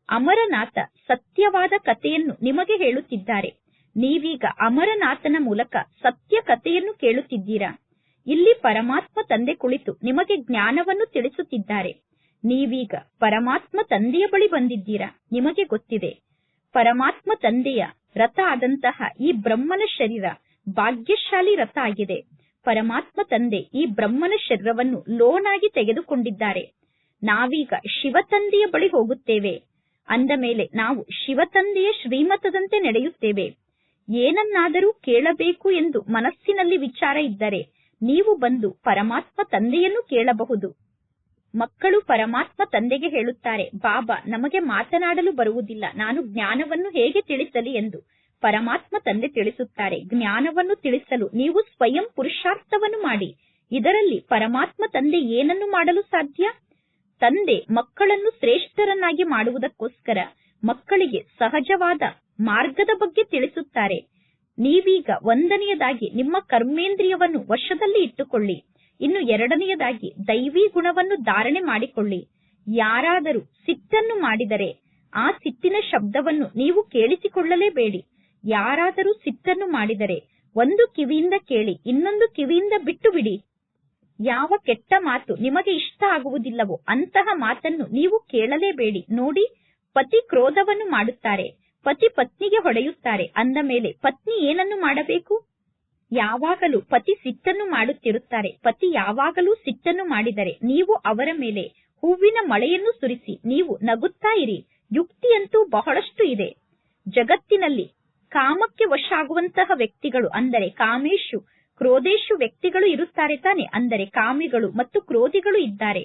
ಅಮರನಾಥ ಸತ್ಯವಾದ ಕಥೆಯನ್ನು ನಿಮಗೆ ಹೇಳುತ್ತಿದ್ದಾರೆ. ನೀವೀಗ ಅಮರನಾಥನ ಮೂಲಕ ಸತ್ಯ ಕಥೆಯನ್ನು ಕೇಳುತ್ತಿದ್ದೀರಾ. ಇಲ್ಲಿ ಪರಮಾತ್ಮ ತಂದೆ ಕುಳಿತು ನಿಮಗೆ ಜ್ಞಾನವನ್ನು ತಿಳಿಸುತ್ತಿದ್ದಾರೆ. ನೀವೀಗ ಪರಮಾತ್ಮ ತಂದೆಯ ಬಳಿ ಬಂದಿದ್ದೀರಾ. ನಿಮಗೆ ಗೊತ್ತಿದೆ, ಪರಮಾತ್ಮ ತಂದೆಯ ರಥ ಆದಂತಹ ಈ ಬ್ರಹ್ಮನ ಶರೀರ ಭಾಗ್ಯಶಾಲಿ ರಥ ಆಗಿದೆ. ಪರಮಾತ್ಮ ತಂದೆ ಈ ಬ್ರಹ್ಮನ ಶರೀರವನ್ನು ಲೋನಾಗಿ ತೆಗೆದುಕೊಂಡಿದ್ದಾರೆ. ನಾವೀಗ ಶಿವತಂದೆಯ ಬಳಿ ಹೋಗುತ್ತೇವೆ. ಅಂದ ಮೇಲೆ ನಾವು ಶಿವತಂದೆಯ ಶ್ರೀಮತದಂತೆ ನಡೆಯುತ್ತೇವೆ. ಏನನ್ನಾದರೂ ಕೇಳಬೇಕು ಎಂದು ಮನಸ್ಸಿನಲ್ಲಿ ವಿಚಾರ ಇದ್ದರೆ ನೀವು ಬಂದು ಪರಮಾತ್ಮ ತಂದೆಯನ್ನು ಕೇಳಬಹುದು. ಮಕ್ಕಳು ಪರಮಾತ್ಮ ತಂದೆಗೆ ಹೇಳುತ್ತಾರೆ, ಬಾಬಾ ನಮಗೆ ಮಾತನಾಡಲು ಬರುವುದಿಲ್ಲ, ನಾನು ಜ್ಞಾನವನ್ನು ಹೇಗೆ ತಿಳಿಸಲಿ ಎಂದು. ಪರಮಾತ್ಮ ತಂದೆ ತಿಳಿಸುತ್ತಾರೆ, ಜ್ಞಾನವನ್ನು ತಿಳಿಸಲು ನೀವು ಸ್ವಯಂ ಪುರುಷಾರ್ಥವನ್ನು ಮಾಡಿ. ಇದರಲ್ಲಿ ಪರಮಾತ್ಮ ತಂದೆ ಏನನ್ನು ಮಾಡಲು ಸಾಧ್ಯ? ತಂದೆ ಮಕ್ಕಳನ್ನು ಶ್ರೇಷ್ಠರನ್ನಾಗಿ ಮಾಡುವುದಕ್ಕೋಸ್ಕರ ಮಕ್ಕಳಿಗೆ ಸಹಜವಾದ ಮಾರ್ಗದ ಬಗ್ಗೆ ತಿಳಿಸುತ್ತಾರೆ. ನೀವೀಗ ಒಂದನೆಯದಾಗಿ ನಿಮ್ಮ ಕರ್ಮೇಂದ್ರಿಯವನ್ನು ವಶದಲ್ಲಿ ಇಟ್ಟುಕೊಳ್ಳಿ. ಇನ್ನು ಎರಡನೆಯದಾಗಿ ದೈವಿ ಗುಣವನ್ನು ಧಾರಣೆ ಮಾಡಿಕೊಳ್ಳಿ. ಯಾರಾದರೂ ಸಿಟ್ಟನ್ನು ಮಾಡಿದರೆ ಆ ಸಿಟ್ಟಿನ ಶಬ್ದವನ್ನು ನೀವು ಕೇಳಿಸಿಕೊಳ್ಳಲೇಬೇಡಿ. ಯಾರಾದರೂ ಸಿಟ್ಟನ್ನು ಮಾಡಿದರೆ ಒಂದು ಕಿವಿಯಿಂದ ಕೇಳಿ, ಇನ್ನೊಂದು ಕಿವಿಯಿಂದ ಬಿಟ್ಟು ಬಿಡಿ. ಯಾವ ಕೆಟ್ಟ ಮಾತು ನಿಮಗೆ ಇಷ್ಟ ಆಗುವುದಿಲ್ಲವೋ ಅಂತಹ ಮಾತನ್ನು ನೀವು ಕೇಳಲೇಬೇಡಿ. ನೋಡಿ, ಪತಿ ಕ್ರೋಧವನ್ನು ಮಾಡುತ್ತಾರೆ, ಪತಿ ಪತ್ನಿಗೆ ಹೊಡೆಯುತ್ತಾರೆ. ಅಂದ ಮೇಲೆ ಪತ್ನಿ ಏನನ್ನು ಮಾಡಬೇಕು? ಯಾವಾಗಲೂ ಪತಿ ಸಿಟ್ಟನ್ನು ಮಾಡುತ್ತಿರುತ್ತಾರೆ. ಪತಿ ಯಾವಾಗಲೂ ಸಿಟ್ಟನ್ನು ಮಾಡಿದರೆ ನೀವು ಅವರ ಮೇಲೆ ಹೂವಿನ ಮಳೆಯನ್ನು ಸುರಿಸಿ ನೀವು ನಗುತ್ತಾ ಇರಿ. ಯುಕ್ತಿಯಂತೂ ಬಹಳಷ್ಟು ಇದೆ. ಜಗತ್ತಿನಲ್ಲಿ ಕಾಮಕ್ಕೆ ವಶ ಆಗುವಂತಹ ವ್ಯಕ್ತಿಗಳು ಅಂದರೆ ಕಾಮೇಶು ಕ್ರೋಧೇಶು ವ್ಯಕ್ತಿಗಳು ಇರುತ್ತಾರೆ ತಾನೆ. ಅಂದರೆ ಕಾಮಿಗಳು ಮತ್ತು ಕ್ರೋಧಿಗಳು ಇದ್ದಾರೆ.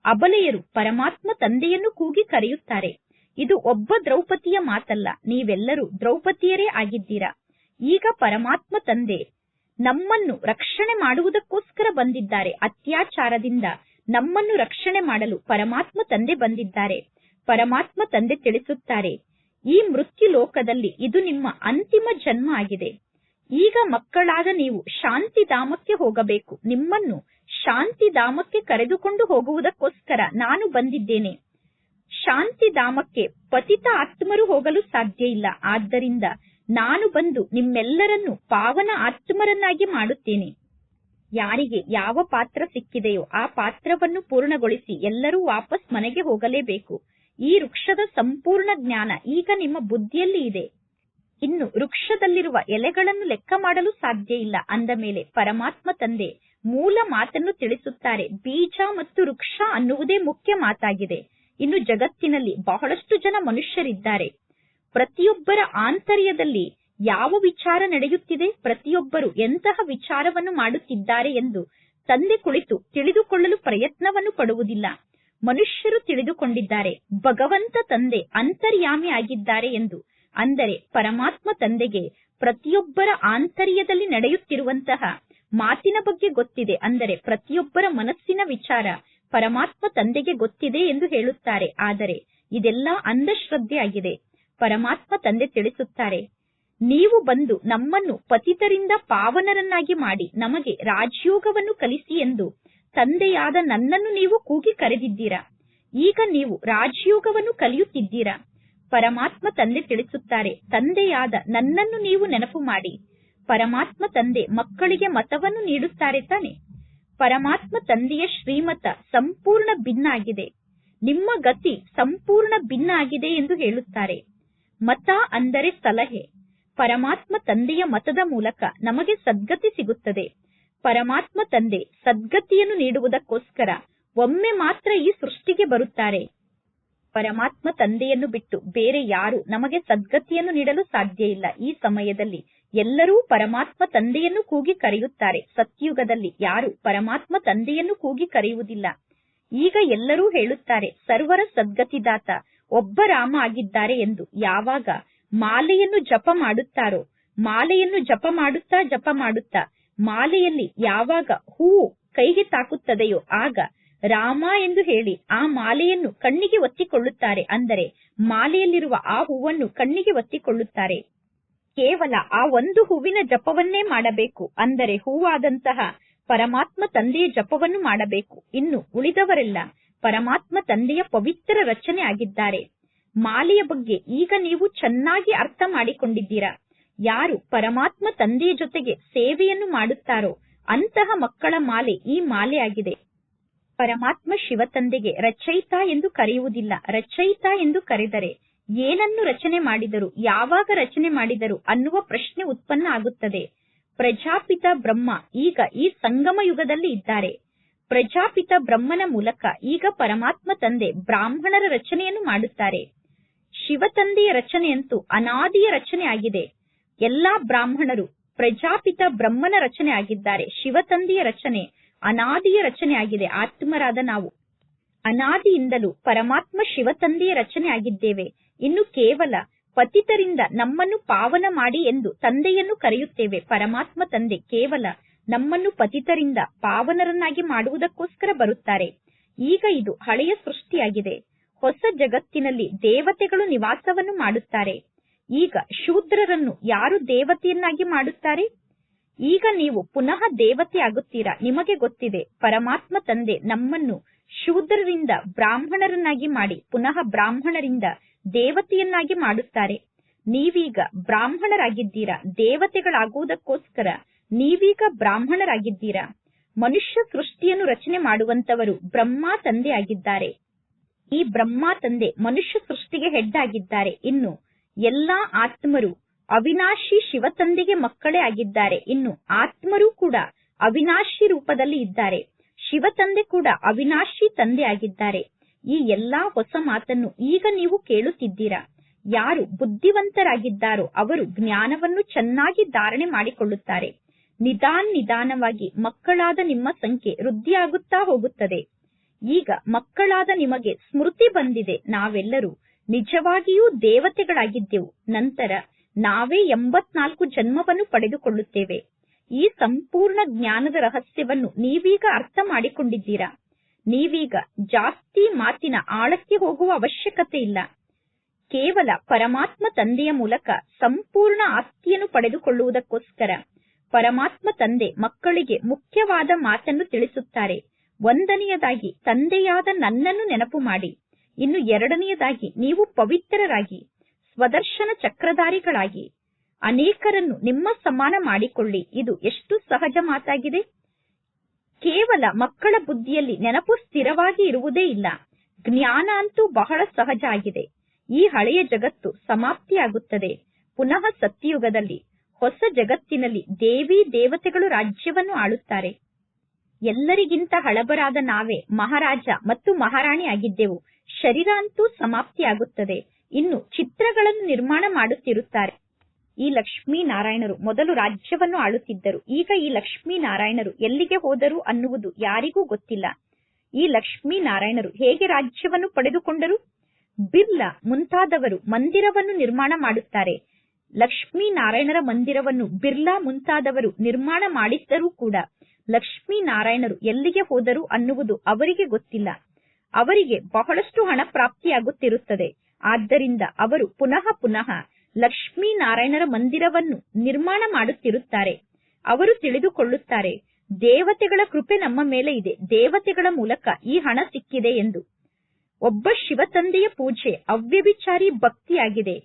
ಅಬಲೆಯರು ಪರಮಾತ್ಮ ತಂದೆಯನ್ನು ಕೂಗಿ ಕರೆಯುತ್ತಾರೆ. ಇದು ಒಬ್ಬ ದ್ರೌಪದಿಯ ಮಾತಲ್ಲ, ನೀವೆಲ್ಲರೂ ದ್ರೌಪದಿಯರೇ ಆಗಿದ್ದೀರಾ. ಈಗ ಪರಮಾತ್ಮ ತಂದೆ ನಮ್ಮನ್ನು ರಕ್ಷಣೆ ಮಾಡುವುದಕ್ಕೋಸ್ಕರ ಬಂದಿದ್ದಾರೆ. ಅತ್ಯಾಚಾರದಿಂದ ನಮ್ಮನ್ನು ರಕ್ಷಣೆ ಮಾಡಲು ಪರಮಾತ್ಮ ತಂದೆ ಬಂದಿದ್ದಾರೆ. ಪರಮಾತ್ಮ ತಂದೆ ತಿಳಿಸುತ್ತಾರೆ, ಈ ಮೃತ್ಯು ಲೋಕದಲ್ಲಿ ಇದು ನಿಮ್ಮ ಅಂತಿಮ ಜನ್ಮ ಆಗಿದೆ. ಈಗ ಮಕ್ಕಳಾದ ನೀವು ಶಾಂತಿಧಾಮಕ್ಕೆ ಹೋಗಬೇಕು. ನಿಮ್ಮನ್ನು ಶಾಂತಿಧಾಮಕ್ಕೆ ಕರೆದುಕೊಂಡು ಹೋಗುವುದಕ್ಕೋಸ್ಕರ ನಾನು ಬಂದಿದ್ದೇನೆ. ಶಾಂತಿಧಾಮಕ್ಕೆ ಪತಿತ ಆತ್ಮರು ಹೋಗಲು ಸಾಧ್ಯ ಇಲ್ಲ. ಆದ್ದರಿಂದ ನಾನು ಬಂದು ನಿಮ್ಮೆಲ್ಲರನ್ನು ಪಾವನ ಆತ್ಮರನ್ನಾಗಿ ಮಾಡುತ್ತೇನೆ. ಯಾರಿಗೆ ಯಾವ ಪಾತ್ರ ಸಿಕ್ಕಿದೆಯೋ ಆ ಪಾತ್ರವನ್ನು ಪೂರ್ಣಗೊಳಿಸಿ ಎಲ್ಲರೂ ವಾಪಸ್ ಮನೆಗೆ ಹೋಗಲೇಬೇಕು. ಈ ವೃಕ್ಷದ ಸಂಪೂರ್ಣ ಜ್ಞಾನ ಈಗ ನಿಮ್ಮ ಬುದ್ಧಿಯಲ್ಲಿ ಇದೆ. ಇನ್ನು ವೃಕ್ಷದಲ್ಲಿರುವ ಎಲೆಗಳನ್ನು ಲೆಕ್ಕ ಮಾಡಲು ಸಾಧ್ಯ ಇಲ್ಲ. ಅಂದ ಮೇಲೆ ಪರಮಾತ್ಮ ತಂದೆ ಮೂಲ ಮಾತನ್ನು ತಿಳಿಸುತ್ತಾರೆ. ಬೀಜ ಮತ್ತು ವೃಕ್ಷ ಅನ್ನುವುದೇ ಮುಖ್ಯ ಮಾತಾಗಿದೆ. ಇನ್ನು ಜಗತ್ತಿನಲ್ಲಿ ಬಹಳಷ್ಟು ಜನ ಮನುಷ್ಯರಿದ್ದಾರೆ. ಪ್ರತಿಯೊಬ್ಬರ ಆಂತರ್ಯದಲ್ಲಿ ಯಾವ ವಿಚಾರ ನಡೆಯುತ್ತಿದೆ, ಪ್ರತಿಯೊಬ್ಬರು ಎಂತಹ ವಿಚಾರವನ್ನು ಮಾಡುತ್ತಿದ್ದಾರೆ ಎಂದು ತಂದೆ ಕುಳಿತು ತಿಳಿದುಕೊಳ್ಳಲು ಪ್ರಯತ್ನವನ್ನು ಪಡುವುದಿಲ್ಲ. ಮನುಷ್ಯರು ತಿಳಿದುಕೊಂಡಿದ್ದಾರೆ ಭಗವಂತ ತಂದೆ ಅಂತರ್ಯಾಮಿ ಆಗಿದ್ದಾರೆ ಎಂದು. ಅಂದರೆ ಪರಮಾತ್ಮ ತಂದೆಗೆ ಪ್ರತಿಯೊಬ್ಬರ ಆಂತರ್ಯದಲ್ಲಿ ನಡೆಯುತ್ತಿರುವಂತಹ ಮಾತಿನ ಬಗ್ಗೆ ಗೊತ್ತಿದೆ. ಅಂದರೆ ಪ್ರತಿಯೊಬ್ಬರ ಮನಸ್ಸಿನ ವಿಚಾರ ಪರಮಾತ್ಮ ತಂದೆಗೆ ಗೊತ್ತಿದೆ ಎಂದು ಹೇಳುತ್ತಾರೆ. ಆದರೆ ಇದೆಲ್ಲ ಅಂಧಶ್ರದ್ಧೆಯಾಗಿದೆ. ಪರಮಾತ್ಮ ತಂದೆ ತಿಳಿಸುತ್ತಾರೆ, ನೀವು ಬಂದು ನಮ್ಮನ್ನು ಪತಿತರಿಂದ ಪಾವನರನ್ನಾಗಿ ಮಾಡಿ ನಮಗೆ ರಾಜಯೋಗವನ್ನು ಕಲಿಸಿ ಎಂದು ತಂದೆಯಾದ ನನ್ನನ್ನು ನೀವು ಕೂಗಿ ಕರೆದಿದ್ದೀರಾ. ಈಗ ನೀವು ರಾಜಯೋಗವನ್ನು ಕಲಿಯುತ್ತಿದ್ದೀರಾ. ಪರಮಾತ್ಮ ತಂದೆ ತಿಳಿಸುತ್ತಾರೆ, ತಂದೆಯಾದ ನನ್ನನ್ನು ನೀವು ನೆನಪು ಮಾಡಿ. ಪರಮಾತ್ಮ ತಂದೆ ಮಕ್ಕಳಿಗೆ ಮತವನ್ನು ನೀಡುತ್ತಾರೆ ತಾನೆ. ಪರಮಾತ್ಮ ತಂದೆಯ ಶ್ರೀಮತ ಸಂಪೂರ್ಣ ಭಿನ್ನ ಆಗಿದೆ. ನಿಮ್ಮ ಗತಿ ಸಂಪೂರ್ಣ ಭಿನ್ನ ಆಗಿದೆ ಎಂದು ಹೇಳುತ್ತಾರೆ. ಮತ ಅಂದರೆ ಸಲಹೆ. ಪರಮಾತ್ಮ ತಂದೆಯ ಮತದ ಮೂಲಕ ನಮಗೆ ಸದ್ಗತಿ ಸಿಗುತ್ತದೆ. ಪರಮಾತ್ಮ ತಂದೆ ಸದ್ಗತಿಯನ್ನು ನೀಡುವುದಕ್ಕೋಸ್ಕರ ಒಮ್ಮೆ ಮಾತ್ರ ಈ ಸೃಷ್ಟಿಗೆ ಬರುತ್ತಾರೆ. ಪರಮಾತ್ಮ ತಂದೆಯನ್ನು ಬಿಟ್ಟು ಬೇರೆ ಯಾರು ನಮಗೆ ಸದ್ಗತಿಯನ್ನು ನೀಡಲು ಸಾಧ್ಯ ಇಲ್ಲ. ಈ ಸಮಯದಲ್ಲಿ ಎಲ್ಲರೂ ಪರಮಾತ್ಮ ತಂದೆಯನ್ನು ಕೂಗಿ ಕರೆಯುತ್ತಾರೆ. ಸತ್ಯುಗದಲ್ಲಿ ಯಾರು ಪರಮಾತ್ಮ ತಂದೆಯನ್ನು ಕೂಗಿ ಕರೆಯುವುದಿಲ್ಲ. ಈಗ ಎಲ್ಲರೂ ಹೇಳುತ್ತಾರೆ ಸರ್ವರ ಸದ್ಗತಿದಾತ ಒಬ್ಬ ರಾಮ ಆಗಿದ್ದಾರೆ ಎಂದು. ಯಾವಾಗ ಮಾಲೆಯನ್ನು ಜಪ ಮಾಡುತ್ತಾರೋ, ಮಾಲೆಯನ್ನು ಜಪ ಮಾಡುತ್ತಾ ಮಾಲೆಯಲ್ಲಿ ಯಾವಾಗ ಹೂವು ಕೈಗೆ ತಾಕುತ್ತದೆಯೋ ಆಗ ರಾಮ ಎಂದು ಹೇಳಿ ಆ ಮಾಲೆಯನ್ನು ಕಣ್ಣಿಗೆ ಒತ್ತಿಕೊಳ್ಳುತ್ತಾರೆ. ಅಂದರೆ ಮಾಲೆಯಲ್ಲಿರುವ ಆ ಹೂವನ್ನು ಕಣ್ಣಿಗೆ ಒತ್ತಿಕೊಳ್ಳುತ್ತಾರೆ. ಕೇವಲ ಆ ಒಂದು ಹೂವಿನ ಜಪವನ್ನೇ ಮಾಡಬೇಕು. ಅಂದರೆ ಹೂವಾದಂತಹ ಪರಮಾತ್ಮ ತಂದೆಯ ಜಪವನ್ನು ಮಾಡಬೇಕು. ಇನ್ನು ಉಳಿದವರೆಲ್ಲ ಪರಮಾತ್ಮ ತಂದೆಯ ಪವಿತ್ರ ರಚನೆ ಆಗಿದ್ದಾರೆ. ಮಾಲೆಯ ಬಗ್ಗೆ ಈಗ ನೀವು ಚೆನ್ನಾಗಿ ಅರ್ಥ ಮಾಡಿಕೊಂಡಿದ್ದೀರಾ. ಯಾರು ಪರಮಾತ್ಮ ತಂದೆಯ ಜೊತೆಗೆ ಸೇವೆಯನ್ನು ಮಾಡುತ್ತಾರೋ ಅಂತಹ ಮಕ್ಕಳ ಮಾಲೆ ಈ ಮಾಲೆ ಆಗಿದೆ. ಪರಮಾತ್ಮ ಶಿವ ತಂದೆಗೆ ರಚಯಿತ ಎಂದು ಕರೆಯುವುದಿಲ್ಲ. ರಚಯಿತ ಎಂದು ಕರೆದರೆ ಏನನ್ನು ರಚನೆ ಮಾಡಿದರು, ಯಾವಾಗ ರಚನೆ ಮಾಡಿದರು ಅನ್ನುವ ಪ್ರಶ್ನೆ ಉತ್ಪನ್ನ ಆಗುತ್ತದೆ. ಪ್ರಜಾಪಿತ ಬ್ರಹ್ಮ ಈಗ ಈ ಸಂಗಮ ಯುಗದಲ್ಲಿ ಇದ್ದಾರೆ. ಪ್ರಜಾಪಿತ ಬ್ರಹ್ಮನ ಮೂಲಕ ಈಗ ಪರಮಾತ್ಮ ತಂದೆ ಬ್ರಾಹ್ಮಣರ ರಚನೆಯನ್ನು ಮಾಡುತ್ತಾರೆ. ಶಿವ ತಂದೆಯ ರಚನೆಯಂತೂ ಅನಾದಿಯ ರಚನೆ ಆಗಿದೆ. ಎಲ್ಲಾ ಬ್ರಾಹ್ಮಣರು ಪ್ರಜಾಪಿತ ಬ್ರಹ್ಮನ ರಚನೆ ಆಗಿದ್ದಾರೆ. ಶಿವ ತಂದೆಯ ರಚನೆ ಅನಾದಿಯ ರಚನೆ ಆಗಿದೆ. ಆತ್ಮರಾದ ನಾವು ಅನಾದಿಯಿಂದಲೂ ಪರಮಾತ್ಮ ಶಿವ ತಂದೆಯ ರಚನೆ ಆಗಿದ್ದೇವೆ. ಇನ್ನು ಕೇವಲ ಪತಿತರಿಂದ ನಮ್ಮನ್ನು ಪಾವನ ಮಾಡಿ ಎಂದು ತಂದೆಯನ್ನು ಕರೆಯುತ್ತೇವೆ. ಪರಮಾತ್ಮ ತಂದೆ ಕೇವಲ ನಮ್ಮನ್ನು ಪತಿತರಿಂದ ಪಾವನರನ್ನಾಗಿ ಮಾಡುವುದಕ್ಕೋಸ್ಕರ ಬರುತ್ತಾರೆ. ಈಗ ಇದು ಹಳೆಯ ಸೃಷ್ಟಿಯಾಗಿದೆ. ಹೊಸ ಜಗತ್ತಿನಲ್ಲಿ ದೇವತೆಗಳು ನಿವಾಸವನ್ನು ಮಾಡುತ್ತಾರೆ. ಈಗ ಶೂದ್ರರನ್ನು ಯಾರು ದೇವತೆಯನ್ನಾಗಿ ಮಾಡುತ್ತಾರೆ? ಈಗ ನೀವು ಪುನಃ ದೇವತೆ ಆಗುತ್ತೀರಾ. ನಿಮಗೆ ಗೊತ್ತಿದೆ ಪರಮಾತ್ಮ ತಂದೆ ನಮ್ಮನ್ನು ಶೂದ್ರರಿಂದ ಬ್ರಾಹ್ಮಣರನ್ನಾಗಿ ಮಾಡಿ ಪುನಃ ಬ್ರಾಹ್ಮಣರಿಂದ ದೇವತೆಯನ್ನಾಗಿ ಮಾಡುತ್ತಾರೆ. ನೀವೀಗ ಬ್ರಾಹ್ಮಣರಾಗಿದ್ದೀರಾ. ದೇವತೆಗಳಾಗುವುದಕ್ಕೋಸ್ಕರ ನೀವೀಗ ಬ್ರಾಹ್ಮಣರಾಗಿದ್ದೀರಾ. ಮನುಷ್ಯ ಸೃಷ್ಟಿಯನ್ನು ರಚನೆ ಮಾಡುವಂತವರು ಬ್ರಹ್ಮ ತಂದೆ ಆಗಿದ್ದಾರೆ. ಈ ಬ್ರಹ್ಮ ತಂದೆ ಮನುಷ್ಯ ಸೃಷ್ಟಿಗೆ ಹೆಡ್ ಆಗಿದ್ದಾರೆ. ಇನ್ನು ಎಲ್ಲಾ ಆತ್ಮರು ಅವಿನಾಶಿ ಶಿವತಂದೆಗೆ ಮಕ್ಕಳೇ ಆಗಿದ್ದಾರೆ. ಇನ್ನು ಆತ್ಮರು ಕೂಡ ಅವಿನಾಶಿ ರೂಪದಲ್ಲಿ ಇದ್ದಾರೆ. ಶಿವತಂದೆ ಕೂಡ ಅವಿನಾಶಿ ತಂದೆ ಆಗಿದ್ದಾರೆ. ಈ ಎಲ್ಲಾ ಹೊಸ ಮಾತನ್ನು ಈಗ ನೀವು ಕೇಳುತ್ತಿದ್ದೀರಾ. ಯಾರು ಬುದ್ಧಿವಂತರಾಗಿದ್ದಾರೋ ಅವರು ಜ್ಞಾನವನ್ನು ಚೆನ್ನಾಗಿ ಧಾರಣೆ ಮಾಡಿಕೊಳ್ಳುತ್ತಾರೆ. ನಿಧಾನವಾಗಿ ಮಕ್ಕಳಾದ ನಿಮ್ಮ ಸಂಖ್ಯೆ ವೃದ್ಧಿಯಾಗುತ್ತಾ ಹೋಗುತ್ತದೆ. ಈಗ ಮಕ್ಕಳಾದ ನಿಮಗೆ ಸ್ಮೃತಿ ಬಂದಿದೆ, ನಾವೆಲ್ಲರೂ ನಿಜವಾಗಿಯೂ ದೇವತೆಗಳಾಗಿದ್ದೆವು. ನಂತರ ನಾವೇ 84 ಜನ್ಮವನ್ನು ಪಡೆದುಕೊಳ್ಳುತ್ತೇವೆ. ಈ ಸಂಪೂರ್ಣ ಜ್ಞಾನದ ರಹಸ್ಯವನ್ನು ನೀವೀಗ ಅರ್ಥ ಮಾಡಿಕೊಂಡಿದ್ದೀರಾ. ನೀವೀಗ ಜಾಸ್ತಿ ಮಾತಿನ ಆಳಕ್ಕೆ ಹೋಗುವ ಅವಶ್ಯಕತೆ ಇಲ್ಲ. ಕೇವಲ ಪರಮಾತ್ಮ ತಂದೆಯ ಮೂಲಕ ಸಂಪೂರ್ಣ ಆಸ್ತಿಯನ್ನು ಪಡೆದುಕೊಳ್ಳುವುದಕ್ಕೋಸ್ಕರ ಪರಮಾತ್ಮ ತಂದೆ ಮಕ್ಕಳಿಗೆ ಮುಖ್ಯವಾದ ಮಾತನ್ನು ತಿಳಿಸುತ್ತಾರೆ. ಒಂದನೆಯದಾಗಿ ತಂದೆಯಾದ ನನ್ನನ್ನು ನೆನಪು ಮಾಡಿ. ಇನ್ನು ಎರಡನೆಯದಾಗಿ ನೀವು ಪವಿತ್ರರಾಗಿ ಸ್ವದರ್ಶನ ಚಕ್ರಧಾರಿಗಳಾಗಿ ಅನೇಕರನ್ನು ನಿಮ್ಮ ಸಮಾನ ಮಾಡಿಕೊಳ್ಳಿ. ಇದು ಎಷ್ಟು ಸಹಜ ಮಾತಾಗಿದೆ. ಕೇವಲ ಮಕ್ಕಳ ಬುದ್ಧಿಯಲ್ಲಿ ನೆನಪು ಸ್ಥಿರವಾಗಿ ಇರುವುದೇ ಇಲ್ಲ. ಜ್ಞಾನ ಅಂತೂ ಬಹಳ ಸಹಜ ಆಗಿದೆ. ಈ ಹಳೆಯ ಜಗತ್ತು ಸಮಾಪ್ತಿಯಾಗುತ್ತದೆ. ಪುನಃ ಸತ್ಯಯುಗದಲ್ಲಿ ಹೊಸ ಜಗತ್ತಿನಲ್ಲಿ ದೇವಿ ದೇವತೆಗಳು ರಾಜ್ಯವನ್ನು ಆಳುತ್ತಾರೆ. ಎಲ್ಲರಿಗಿಂತ ಹಳಬರಾದ ನಾವೇ ಮಹಾರಾಜ ಮತ್ತು ಮಹಾರಾಣಿ ಆಗಿದ್ದೆವು. ಶರೀರ ಅಂತೂ ಸಮಾಪ್ತಿಯಾಗುತ್ತದೆ. ಇನ್ನು ಚಿತ್ರಗಳನ್ನು ನಿರ್ಮಾಣ ಮಾಡುತ್ತಿರುತ್ತಾರೆ. ಈ ಲಕ್ಷ್ಮೀನಾರಾಯಣರು ಮೊದಲು ರಾಜ್ಯವನ್ನು ಆಳುತ್ತಿದ್ದರು. ಈಗ ಈ ಲಕ್ಷ್ಮೀನಾರಾಯಣರು ಎಲ್ಲಿಗೆ ಹೋದರು ಅನ್ನುವುದು ಯಾರಿಗೂ ಗೊತ್ತಿಲ್ಲ. ಈ ಲಕ್ಷ್ಮೀನಾರಾಯಣರು ಹೇಗೆ ರಾಜ್ಯವನ್ನು ಪಡೆದುಕೊಂಡರು? ಬಿರ್ಲಾ ಮುಂತಾದವರು ಮಂದಿರವನ್ನು ನಿರ್ಮಾಣ ಮಾಡುತ್ತಾರೆ. ಲಕ್ಷ್ಮೀನಾರಾಯಣರ ಮಂದಿರವನ್ನು ಬಿರ್ಲಾ ಮುಂತಾದವರು ನಿರ್ಮಾಣ ಮಾಡಿದ್ದರೂ ಕೂಡ ಲಕ್ಷ್ಮೀನಾರಾಯಣರು ಎಲ್ಲಿಗೆ ಹೋದರು ಅನ್ನುವುದು ಅವರಿಗೆ ಗೊತ್ತಿಲ್ಲ. ಅವರಿಗೆ ಬಹಳಷ್ಟು ಹಣ ಪ್ರಾಪ್ತಿಯಾಗುತ್ತಿರುತ್ತದೆ. ಆದ್ದರಿಂದ ಅವರು ಪುನಃ ಲಕ್ಷ್ಮೀನಾರಾಯಣರ ಮಂದಿರವನ್ನು ನಿರ್ಮಾಣ ಮಾಡುತ್ತಿರುತ್ತಾರೆ. ಅವರು ತಿಳಿದುಕೊಳ್ಳುತ್ತಾರೆ, ದೇವತೆಗಳ ಕೃಪೆ ನಮ್ಮ ಮೇಲೆ ಇದೆ, ದೇವತೆಗಳ ಮೂಲಕ ಈ ಹಣ ಸಿಕ್ಕಿದೆ ಎಂದು. ಒಬ್ಬ ಶಿವತಂದೆಯ ಪೂಜೆ ಅವ್ಯಭಿಚಾರಿ ಭಕ್ತಿಯಾಗಿದೆ.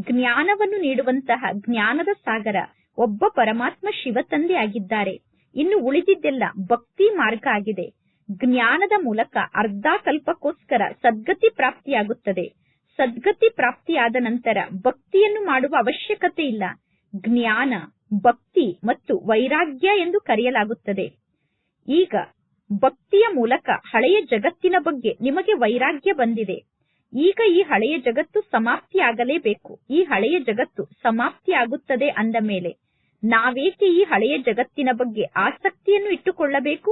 ಜ್ಞಾನವನ್ನು ನೀಡುವಂತಹ ಜ್ಞಾನದ ಸಾಗರ ಒಬ್ಬ ಪರಮಾತ್ಮ ಶಿವತಂದೆ ಆಗಿದ್ದಾರೆ. ಇನ್ನು ಉಳಿದಿದ್ದೆಲ್ಲ ಭಕ್ತಿ ಮಾರ್ಗ ಆಗಿದೆ. ಜ್ಞಾನದ ಮೂಲಕ ಅರ್ಧ ಕಲ್ಪಕ್ಕೋಸ್ಕರ ಸದ್ಗತಿ ಪ್ರಾಪ್ತಿಯಾಗುತ್ತದೆ. ಸದ್ಗತಿ ಪ್ರಾಪ್ತಿಯಾದ ನಂತರ ಭಕ್ತಿಯನ್ನು ಮಾಡುವ ಅವಶ್ಯಕತೆ ಇಲ್ಲ. ಜ್ಞಾನ, ಭಕ್ತಿ ಮತ್ತು ವೈರಾಗ್ಯ ಎಂದು ಕರೆಯಲಾಗುತ್ತದೆ. ಈಗ ಭಕ್ತಿಯ ಮೂಲಕ ಹಳೆಯ ಜಗತ್ತಿನ ಬಗ್ಗೆ ನಿಮಗೆ ವೈರಾಗ್ಯ ಬಂದಿದೆ. ಈಗ ಈ ಹಳೆಯ ಜಗತ್ತು ಸಮಾಪ್ತಿಯಾಗಲೇಬೇಕು. ಈ ಹಳೆಯ ಜಗತ್ತು ಸಮಾಪ್ತಿಯಾಗುತ್ತದೆ ಅಂದ ಮೇಲೆ ನಾವೇಕೆ ಈ ಹಳೆಯ ಜಗತ್ತಿನ ಬಗ್ಗೆ ಆಸಕ್ತಿಯನ್ನು ಇಟ್ಟುಕೊಳ್ಳಬೇಕು?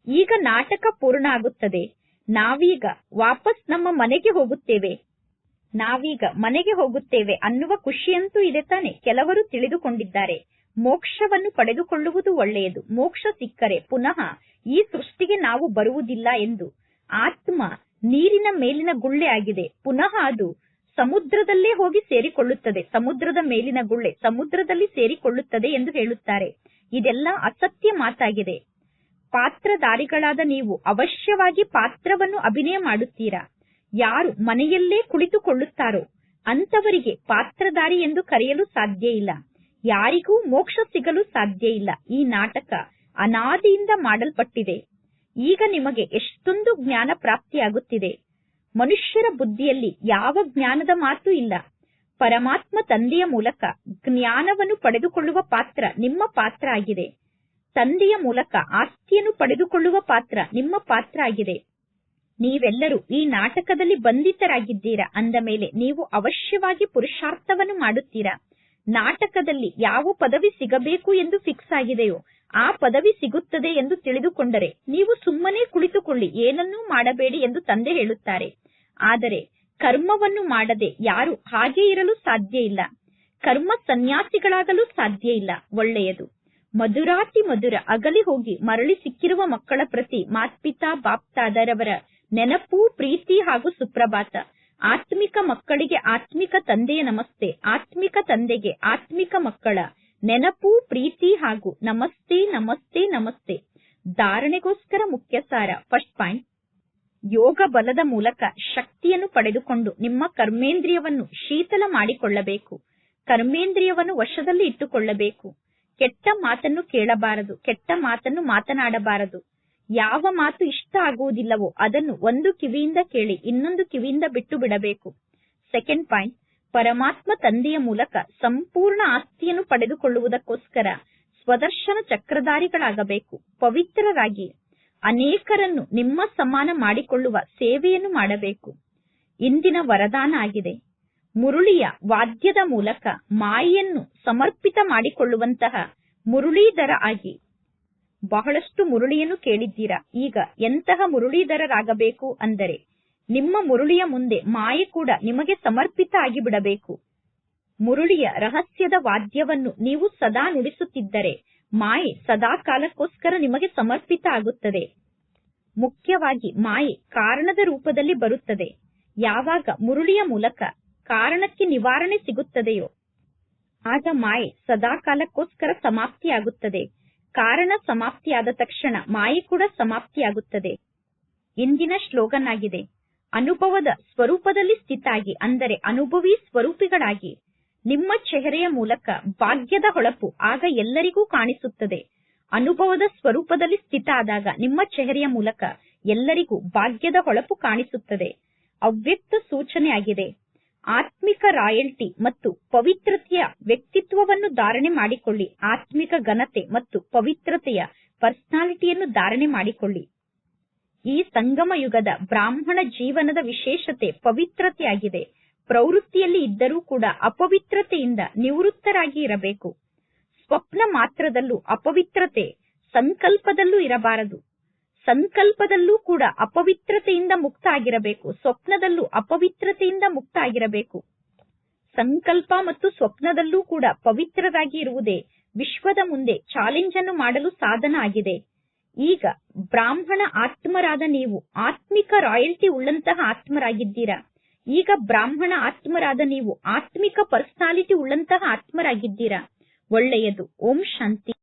ಈಗ ನಾಟಕ ಪೂರ್ಣ ಆಗುತ್ತದೆ. ನಾವೀಗ ವಾಪಸ್ ನಮ್ಮ ಮನೆಗೆ ಹೋಗುತ್ತೇವೆ ಅನ್ನುವ ಖುಷಿಯಂತೂ ಇದೆ ತಾನೆ. ಕೆಲವರು ತಿಳಿದುಕೊಂಡಿದ್ದಾರೆ, ಮೋಕ್ಷವನ್ನು ಪಡೆದುಕೊಳ್ಳುವುದು ಒಳ್ಳೆಯದು, ಮೋಕ್ಷ ಸಿಕ್ಕರೆ ಪುನಃ ಈ ಸೃಷ್ಟಿಗೆ ನಾವು ಬರುವುದಿಲ್ಲ ಎಂದು. ಆತ್ಮ ನೀರಿನ ಮೇಲಿನ ಗುಳ್ಳೆ ಆಗಿದೆ. ಪುನಃ ಅದು ಸಮುದ್ರದಲ್ಲೇ ಹೋಗಿ ಸೇರಿಕೊಳ್ಳುತ್ತದೆ. ಸಮುದ್ರದ ಮೇಲಿನ ಗುಳ್ಳೆ ಸಮುದ್ರದಲ್ಲಿ ಸೇರಿಕೊಳ್ಳುತ್ತದೆ ಎಂದು ಹೇಳುತ್ತಾರೆ. ಇದೆಲ್ಲ ಅಸತ್ಯ ಮಾತಾಗಿದೆ. ಪಾತ್ರಧಾರಿಗಳಾದ ನೀವು ಅವಶ್ಯವಾಗಿ ಪಾತ್ರವನ್ನು ಅಭಿನಯ ಮಾಡುತ್ತೀರಾ. ಯಾರು ಮನೆಯಲ್ಲೇ ಕುಳಿತುಕೊಳ್ಳುತ್ತಾರೋ ಅಂತವರಿಗೆ ಪಾತ್ರಧಾರಿ ಎಂದು ಕರೆಯಲು ಸಾಧ್ಯ ಇಲ್ಲ. ಯಾರಿಗೂ ಮೋಕ್ಷ ಸಿಗಲು ಸಾಧ್ಯ ಇಲ್ಲ. ಈ ನಾಟಕ ಅನಾದಿಯಿಂದ ಮಾಡಲ್ಪಟ್ಟಿದೆ. ಈಗ ನಿಮಗೆ ಎಷ್ಟೊಂದು ಜ್ಞಾನ ಪ್ರಾಪ್ತಿಯಾಗುತ್ತಿದೆ. ಮನುಷ್ಯರ ಬುದ್ಧಿಯಲ್ಲಿ ಯಾವ ಜ್ಞಾನದ ಮಾತು ಇಲ್ಲ. ಪರಮಾತ್ಮ ತಂದೆಯ ಮೂಲಕ ಜ್ಞಾನವನ್ನು ಪಡೆದುಕೊಳ್ಳುವ ಪಾತ್ರ ನಿಮ್ಮ ಪಾತ್ರ ಆಗಿದೆ. ತಂದೆಯ ಮೂಲಕ ಆಸ್ತಿಯನ್ನು ಪಡೆದುಕೊಳ್ಳುವ ಪಾತ್ರ ನಿಮ್ಮ ಪಾತ್ರ ಆಗಿದೆ. ನೀವೆಲ್ಲರೂ ಈ ನಾಟಕದಲ್ಲಿ ಬಂಧಿತರಾಗಿದ್ದೀರಾ ಅಂದ ಮೇಲೆ ನೀವು ಅವಶ್ಯವಾಗಿ ಪುರುಷಾರ್ಥವನ್ನು ಮಾಡುತ್ತೀರಾ. ನಾಟಕದಲ್ಲಿ ಯಾವ ಪದವಿ ಸಿಗಬೇಕು ಎಂದು ಫಿಕ್ಸ್ ಆಗಿದೆಯೋ ಆ ಪದವಿ ಸಿಗುತ್ತದೆ ಎಂದು ತಿಳಿದುಕೊಂಡರೆ ನೀವು ಸುಮ್ಮನೆ ಕುಳಿತುಕೊಳ್ಳಿ, ಏನನ್ನೂ ಮಾಡಬೇಡಿ ಎಂದು ತಂದೆ ಹೇಳುತ್ತಾರೆ. ಆದರೆ ಕರ್ಮವನ್ನು ಮಾಡದೆ ಯಾರು ಹಾಗೆ ಇರಲು ಸಾಧ್ಯ ಇಲ್ಲ. ಕರ್ಮ ಸನ್ಯಾಸಿಗಳಾಗಲು ಸಾಧ್ಯ ಇಲ್ಲ. ಒಳ್ಳೆಯದು. ಮಧುರಾತಿ ಮಧುರ ಅಗಲಿ ಹೋಗಿ ಮರಳಿ ಸಿಕ್ಕಿರುವ ಮಕ್ಕಳ ಪ್ರತಿ ಮಾತ್ಪಿತಾ ಬಾಪ್ತಾದರವರ ನೆನಪು, ಪ್ರೀತಿ ಹಾಗೂ ಸುಪ್ರಭಾತ. ಆತ್ಮಿಕ ಮಕ್ಕಳಿಗೆ ಆತ್ಮಿಕ ತಂದೆಯ ನಮಸ್ತೆ. ಆತ್ಮಿಕ ತಂದೆಗೆ ಆತ್ಮಿಕ ಮಕ್ಕಳ ನೆನಪು, ಪ್ರೀತಿ ಹಾಗೂ ನಮಸ್ತೆ ನಮಸ್ತೆ ನಮಸ್ತೆ. ಧಾರಣೆಗೋಸ್ಕರ ಮುಖ್ಯ ಸಾರ. ಫಸ್ಟ್ ಪಾಯಿಂಟ್, ಯೋಗ ಬಲದ ಮೂಲಕ ಶಕ್ತಿಯನ್ನು ಪಡೆದುಕೊಂಡು ನಿಮ್ಮ ಕರ್ಮೇಂದ್ರಿಯವನ್ನು ಶೀತಲ ಮಾಡಿಕೊಳ್ಳಬೇಕು. ಕರ್ಮೇಂದ್ರಿಯವನ್ನು ವಶದಲ್ಲಿ ಇಟ್ಟುಕೊಳ್ಳಬೇಕು. ಕೆಟ್ಟ ಮಾತನ್ನು ಕೇಳಬಾರದು, ಕೆಟ್ಟ ಮಾತನ್ನು ಮಾತನಾಡಬಾರದು. ಯಾವ ಮಾತು ಇಷ್ಟ ಆಗುವುದಿಲ್ಲವೋ ಅದನ್ನು ಒಂದು ಕಿವಿಯಿಂದ ಕೇಳಿ ಇನ್ನೊಂದು ಕಿವಿಯಿಂದ ಬಿಟ್ಟು ಬಿಡಬೇಕು. ಸೆಕೆಂಡ್ ಪಾಯಿಂಟ್, ಪರಮಾತ್ಮ ತಂದೆಯ ಮೂಲಕ ಸಂಪೂರ್ಣ ಆಸ್ತಿಯನ್ನು ಪಡೆದುಕೊಳ್ಳುವುದಕ್ಕೋಸ್ಕರ ಸ್ವದರ್ಶನ ಚಕ್ರಧಾರಿಗಳಾಗಬೇಕು. ಪವಿತ್ರರಾಗಿ ಅನೇಕರನ್ನು ನಿಮ್ಮ ಸಮಾನ ಮಾಡಿಕೊಳ್ಳುವ ಸೇವೆಯನ್ನು ಮಾಡಬೇಕು. ಇಂದಿನ ವರದಾನ ಆಗಿದೆ. ಮುರುಳಿಯ ವಾದ್ಯದ ಮೂಲಕ ಮಾಯೆಯನ್ನು ಸಮರ್ಪಿತ ಮಾಡಿಕೊಳ್ಳುವಂತಹ ಮುರುಳೀಧರ ಆಗಿ. ಬಹಳಷ್ಟು ಮುರುಳಿಯನ್ನು ಕೇಳಿದ್ದೀರಾ. ಈಗ ಎಂತಹ ಮುರುಳೀಧರರಾಗಬೇಕು ಅಂದರೆ ನಿಮ್ಮ ಮುರುಳಿಯ ಮುಂದೆ ಮಾಯೆ ಕೂಡ ನಿಮಗೆ ಸಮರ್ಪಿತ ಆಗಿಬಿಡಬೇಕು. ಮುರುಳಿಯ ರಹಸ್ಯದ ವಾದ್ಯವನ್ನು ನೀವು ಸದಾ ನುಡಿಸುತ್ತಿದ್ದರೆ ಮಾಯೆ ಸದಾ ಕಾಲಕ್ಕೋಸ್ಕರ ನಿಮಗೆ ಸಮರ್ಪಿತ ಆಗುತ್ತದೆ. ಮುಖ್ಯವಾಗಿ ಮಾಯೆ ಕಾರಣದ ರೂಪದಲ್ಲಿ ಬರುತ್ತದೆ. ಯಾವಾಗ ಮುರುಳಿಯ ಮೂಲಕ ಕಾರಣಕ್ಕೆ ನಿವಾರಣೆ ಸಿಗುತ್ತದೆಯೋ ಆಗ ಮಾಯೆ ಸದಾ ಕಾಲಕ್ಕೋಸ್ಕರ ಸಮಾಪ್ತಿಯಾಗುತ್ತದೆ. ಕಾರಣ ಸಮಾಪ್ತಿಯಾದ ತಕ್ಷಣ ಮಾಯೆ ಕೂಡ ಸಮಾಪ್ತಿಯಾಗುತ್ತದೆ. ಇಂದಿನ ಶ್ಲೋಗನ್ ಆಗಿದೆ, ಅನುಭವದ ಸ್ವರೂಪದಲ್ಲಿ ಸ್ಥಿತಾಗಿ ಅಂದರೆ ಅನುಭವಿ ಸ್ವರೂಪಿಗಳಾಗಿ ನಿಮ್ಮ ಚೆಹರೆಯ ಮೂಲಕ ಭಾಗ್ಯದ ಹೊಳಪು ಆಗ ಎಲ್ಲರಿಗೂ ಕಾಣಿಸುತ್ತದೆ. ಅನುಭವದ ಸ್ವರೂಪದಲ್ಲಿ ಸ್ಥಿತ ಆದಾಗ ನಿಮ್ಮ ಚೆಹರೆಯ ಮೂಲಕ ಎಲ್ಲರಿಗೂ ಭಾಗ್ಯದ ಹೊಳಪು ಕಾಣಿಸುತ್ತದೆ. ಅವ್ಯಕ್ತ ಸೂಚನೆ ಆಗಿದೆ. ಆತ್ಮಿಕ ರಾಯಲ್ಟಿ ಮತ್ತು ಪವಿತ್ರತೆಯ ವ್ಯಕ್ತಿತ್ವವನ್ನು ಧಾರಣೆ ಮಾಡಿಕೊಳ್ಳಿ. ಆತ್ಮಿಕ ಘನತೆ ಮತ್ತು ಪವಿತ್ರತೆಯ ಪರ್ಸನಾಲಿಟಿಯನ್ನು ಧಾರಣೆ ಮಾಡಿಕೊಳ್ಳಿ. ಈ ಸಂಗಮ ಯುಗದ ಬ್ರಾಹ್ಮಣ ಜೀವನದ ವಿಶೇಷತೆ ಪವಿತ್ರತೆಯಾಗಿದೆ. ಪ್ರವೃತ್ತಿಯಲ್ಲಿ ಇದ್ದರೂ ಕೂಡ ಅಪವಿತ್ರತೆಯಿಂದ ನಿವೃತ್ತರಾಗಿ ಇರಬೇಕು. ಸ್ವಪ್ನ ಮಾತ್ರದಲ್ಲೂ ಅಪವಿತ್ರತೆ ಸಂಕಲ್ಪದಲ್ಲೂ ಇರಬಾರದು. ಸಂಕಲ್ಪದಲ್ಲೂ ಕೂಡ ಅಪವಿತ್ರತೆಯಿಂದ ಮುಕ್ತ ಆಗಿರಬೇಕು. ಸ್ವಪ್ನದಲ್ಲೂ ಅಪವಿತ್ರತೆಯಿಂದ ಮುಕ್ತ ಆಗಿರಬೇಕು. ಸಂಕಲ್ಪ ಮತ್ತು ಸ್ವಪ್ನದಲ್ಲೂ ಕೂಡ ಪವಿತ್ರರಾಗಿ ಇರುವುದೇ ವಿಶ್ವದ ಮುಂದೆ ಚಾಲೆಂಜ್ ಅನ್ನು ಮಾಡಲು ಸಾಧನ ಆಗಿದೆ. ಈಗ ಬ್ರಾಹ್ಮಣ ಆತ್ಮರಾದ ನೀವು ಆತ್ಮಿಕ ರಾಯಲ್ಟಿ ಉಳ್ಳಂತಹ ಆತ್ಮರಾಗಿದ್ದೀರಾ. ಈಗ ಬ್ರಾಹ್ಮಣ ಆತ್ಮರಾದ ನೀವು ಆತ್ಮಿಕ ಪರ್ಸನಾಲಿಟಿ ಉಳ್ಳಂತಹ ಆತ್ಮರಾಗಿದ್ದೀರಾ. ಒಳ್ಳೆಯದು. ಓಂ ಶಾಂತಿ.